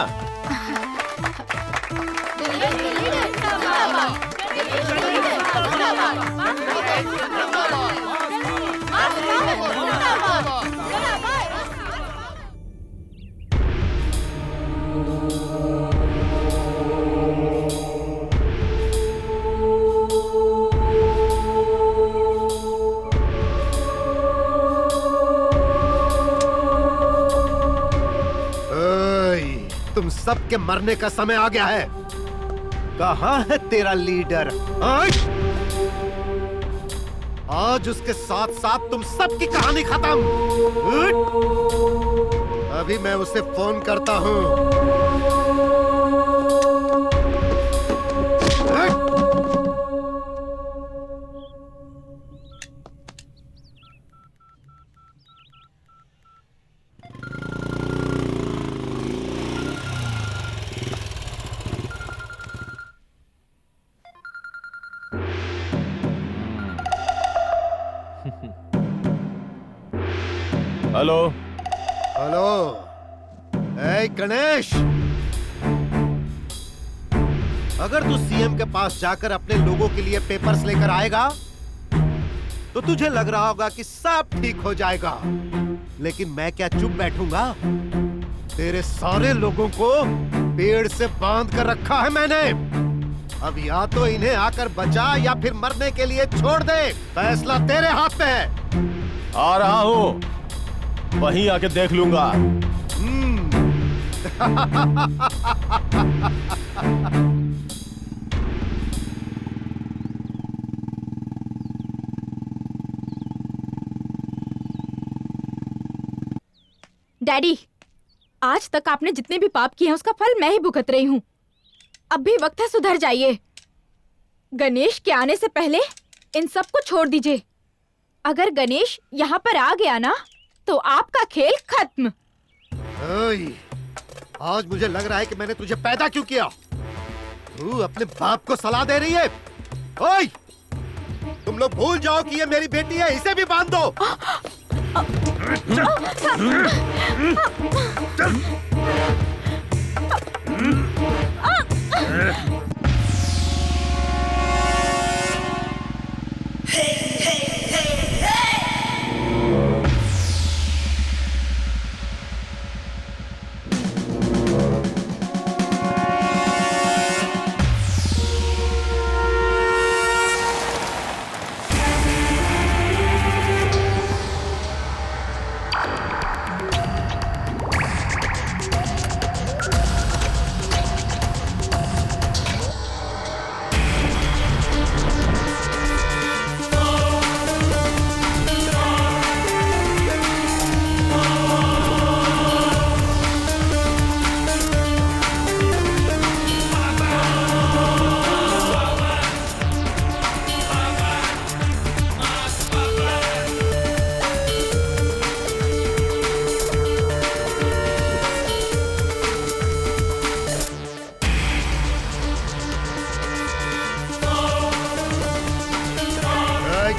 तुम सबके मरने का समय आ गया है। कहाँ है तेरा लीडर? आज उसके साथ साथ तुम सबकी कहानी खत्म। अभी मैं उसे फोन करता हूँ। हेलो हेलो, ए गणेश, अगर तू सीएम के पास जाकर अपने लोगों के लिए पेपर्स लेकर आएगा तो तुझे लग रहा होगा कि सब ठीक हो जाएगा, लेकिन मैं क्या चुप बैठूंगा? तेरे सारे लोगों को पेड़ से बांध कर रखा है मैंने। अब या तो इन्हें आकर बचा या फिर मरने के लिए छोड़ दे, फैसला तेरे हाथ में है। आ रहा हूँ, वहीं आके देख लूंगा। डैडी, आज तक आपने जितने भी पाप किए हैं उसका फल मैं ही भुगत रही हूँ। अब भी वक्त है, सुधर जाइए। गणेश के आने से पहले इन सब को छोड़ दीजिए। अगर गणेश यहाँ पर आ गया ना तो आपका खेल खत्म। आज मुझे लग रहा है कि मैंने तुझे पैदा क्यों किया। तू अपने बाप को सलाह दे रही है। ओए, तुम लोग भूल जाओ कि ये मेरी बेटी है, इसे भी बांध दो।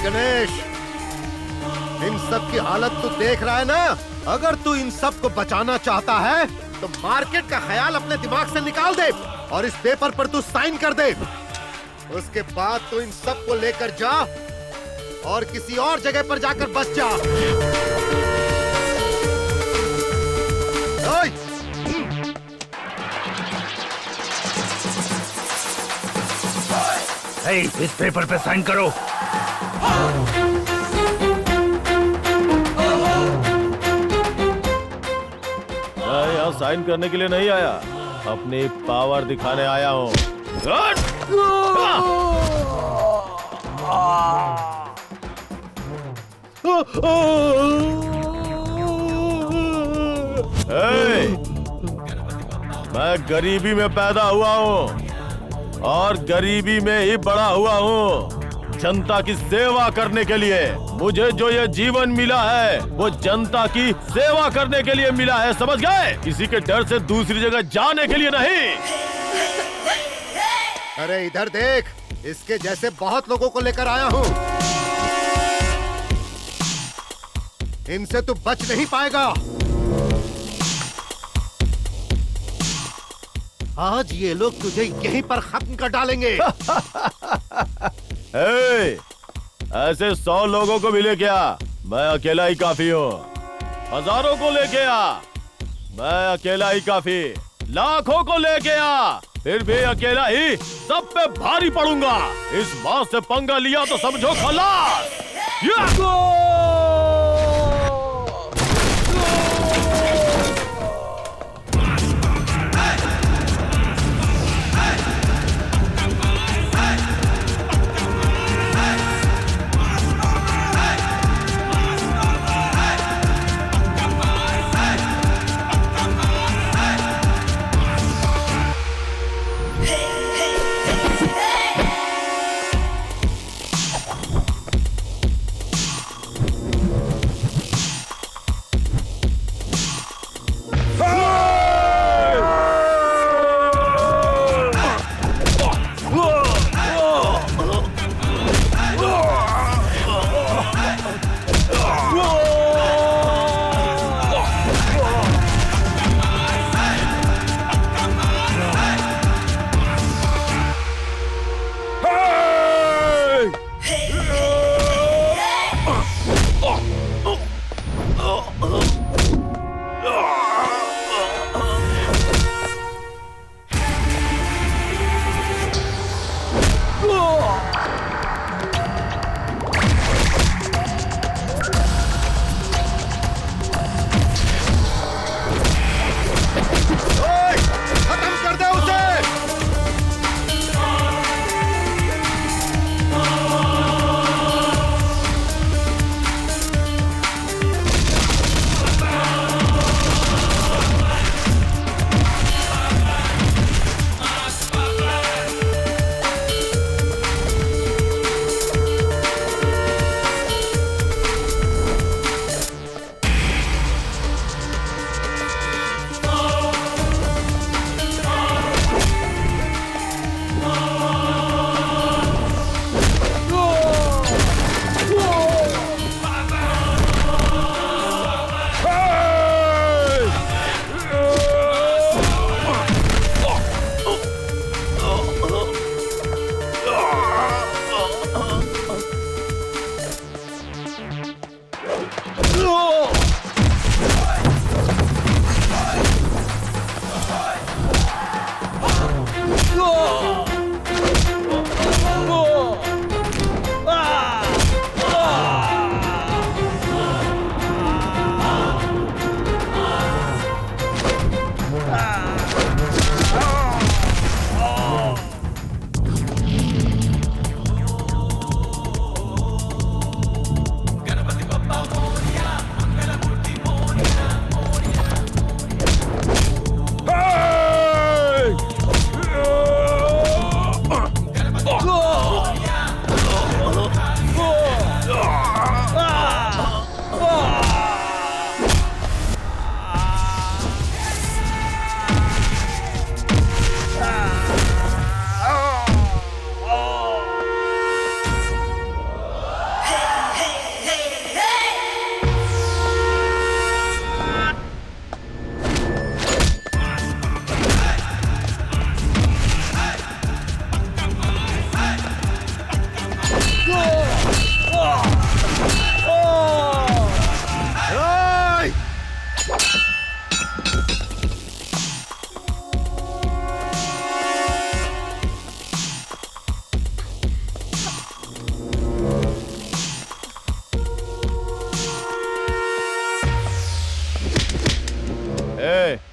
गणेश, इन सब की हालत तू देख रहा है ना। अगर तू इन सब को बचाना चाहता है तो मार्केट का ख्याल अपने दिमाग से निकाल दे और इस पेपर पर तू साइन कर दे। उसके बाद तू इन सब को लेकर जा और किसी और जगह पर जाकर बस जा। इस पेपर पे साइन करो। मैं यहाँ साइन करने के लिए नहीं आया, अपनी पावर दिखाने आया हूँ। मैं गरीबी में पैदा हुआ हूँ और गरीबी में ही बड़ा हुआ हूँ। जनता की सेवा करने के लिए मुझे जो ये जीवन मिला है वो जनता की सेवा करने के लिए मिला है, समझ गए? किसी के डर से दूसरी जगह जाने के लिए नहीं। अरे इधर देख, इसके जैसे बहुत लोगों को लेकर आया हूँ। इनसे तू बच नहीं पाएगा। आज ये लोग तुझे यहीं पर खत्म कर डालेंगे। ऐसे 100 लोगों को भी लेके आ, मैं अकेला ही काफी हूँ। हजारों को लेके आ, मैं अकेला ही काफी। लाखों को लेके आ, फिर भी अकेला ही सब पे भारी पड़ूंगा। इस बात से पंगा लिया तो समझो खलास।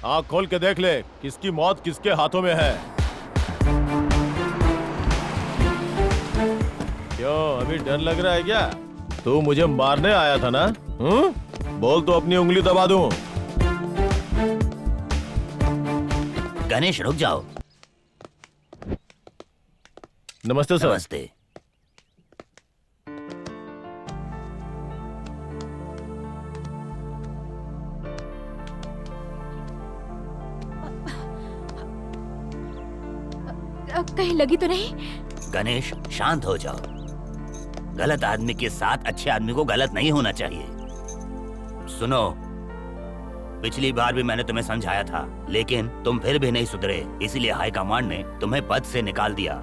आँख खोल के देख ले, किसकी मौत किसके हाथों में है। क्यों, अभी डर लग रहा है क्या? तू मुझे मारने आया था ना? बोल तो अपनी उंगली दबा दूं। गणेश रुक जाओ। नमस्ते सर। नमस्ते। कहीं लगी तो नहीं? गणेश शांत हो जाओ। गलत आदमी के साथ अच्छे आदमी को गलत नहीं होना चाहिए। सुनो, पिछली बार भी मैंने तुम्हें समझाया था, लेकिन तुम फिर भी नहीं सुधरे, इसलिए हाई कमांड ने तुम्हें पद से निकाल दिया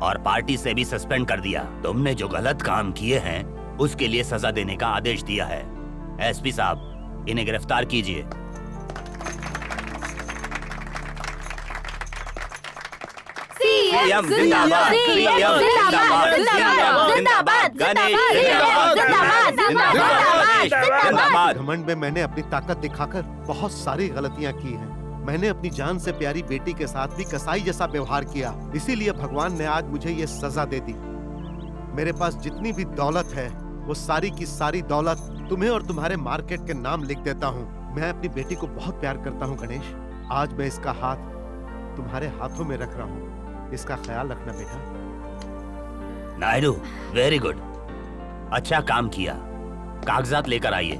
और पार्टी से भी सस्पेंड कर दिया। तुमने जो गलत काम किए हैं उसके लिए सजा देने का आदेश दिया है। एसपी साहब, इन्हें गिरफ्तार कीजिए। सीएम जिंदाबाद, सीएम जिंदाबाद, जिंदाबाद, जिंदाबाद, जिंदाबाद। घमंड में मैंने अपनी ताकत दिखाकर बहुत सारी गलतियां की हैं। मैंने अपनी जान से प्यारी बेटी के साथ भी कसाई जैसा व्यवहार किया, इसीलिए भगवान ने आज मुझे ये सजा दे दी। मेरे पास जितनी भी दौलत है वो सारी की सारी दौलत तुम्हें और तुम्हारे मार्केट के नाम लिख देता हूँ। मैं अपनी बेटी को बहुत प्यार करता हूँ गणेश। आज मैं इसका हाथ तुम्हारे हाथों में रख रहा हूँ, इसका ख्याल रखना बेटा। नायडू, वेरी गुड, अच्छा काम किया। कागजात लेकर आइए।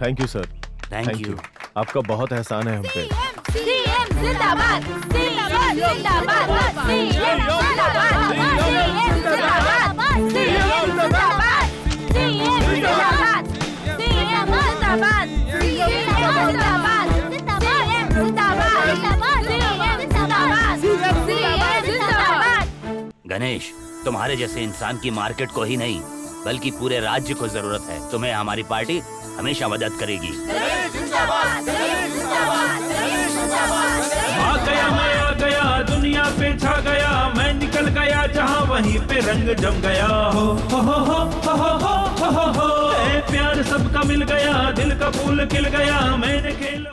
Thank you sir. Thank you. आपका बहुत एहसान है हम पे। सीएम जिंदाबाद, सीएम जिंदाबाद, सीएम जिंदाबाद, सीएम जिंदाबाद, सीएम जिंदाबाद, सीएम जिंदाबाद, सीएम जिंदाबाद, सीएम जिंदाबाद, सीएम जिंदाबाद, सीएम जिंदाबाद। गणेश, तुम्हारे जैसे इंसान की मार्केट को ही नहीं बल्कि पूरे राज्य को जरूरत है। तुम्हें हमारी पार्टी हमेशा मदद करेगी। आ गया, मैं आ गया, दुनिया पे छा गया, मैं निकल गया जहाँ वहीं पे रंग जम गया। हो हो हो हो हो हो हो हो हो, प्यार सबका मिल गया, दिल का फूल खिल गया, मैंने खेल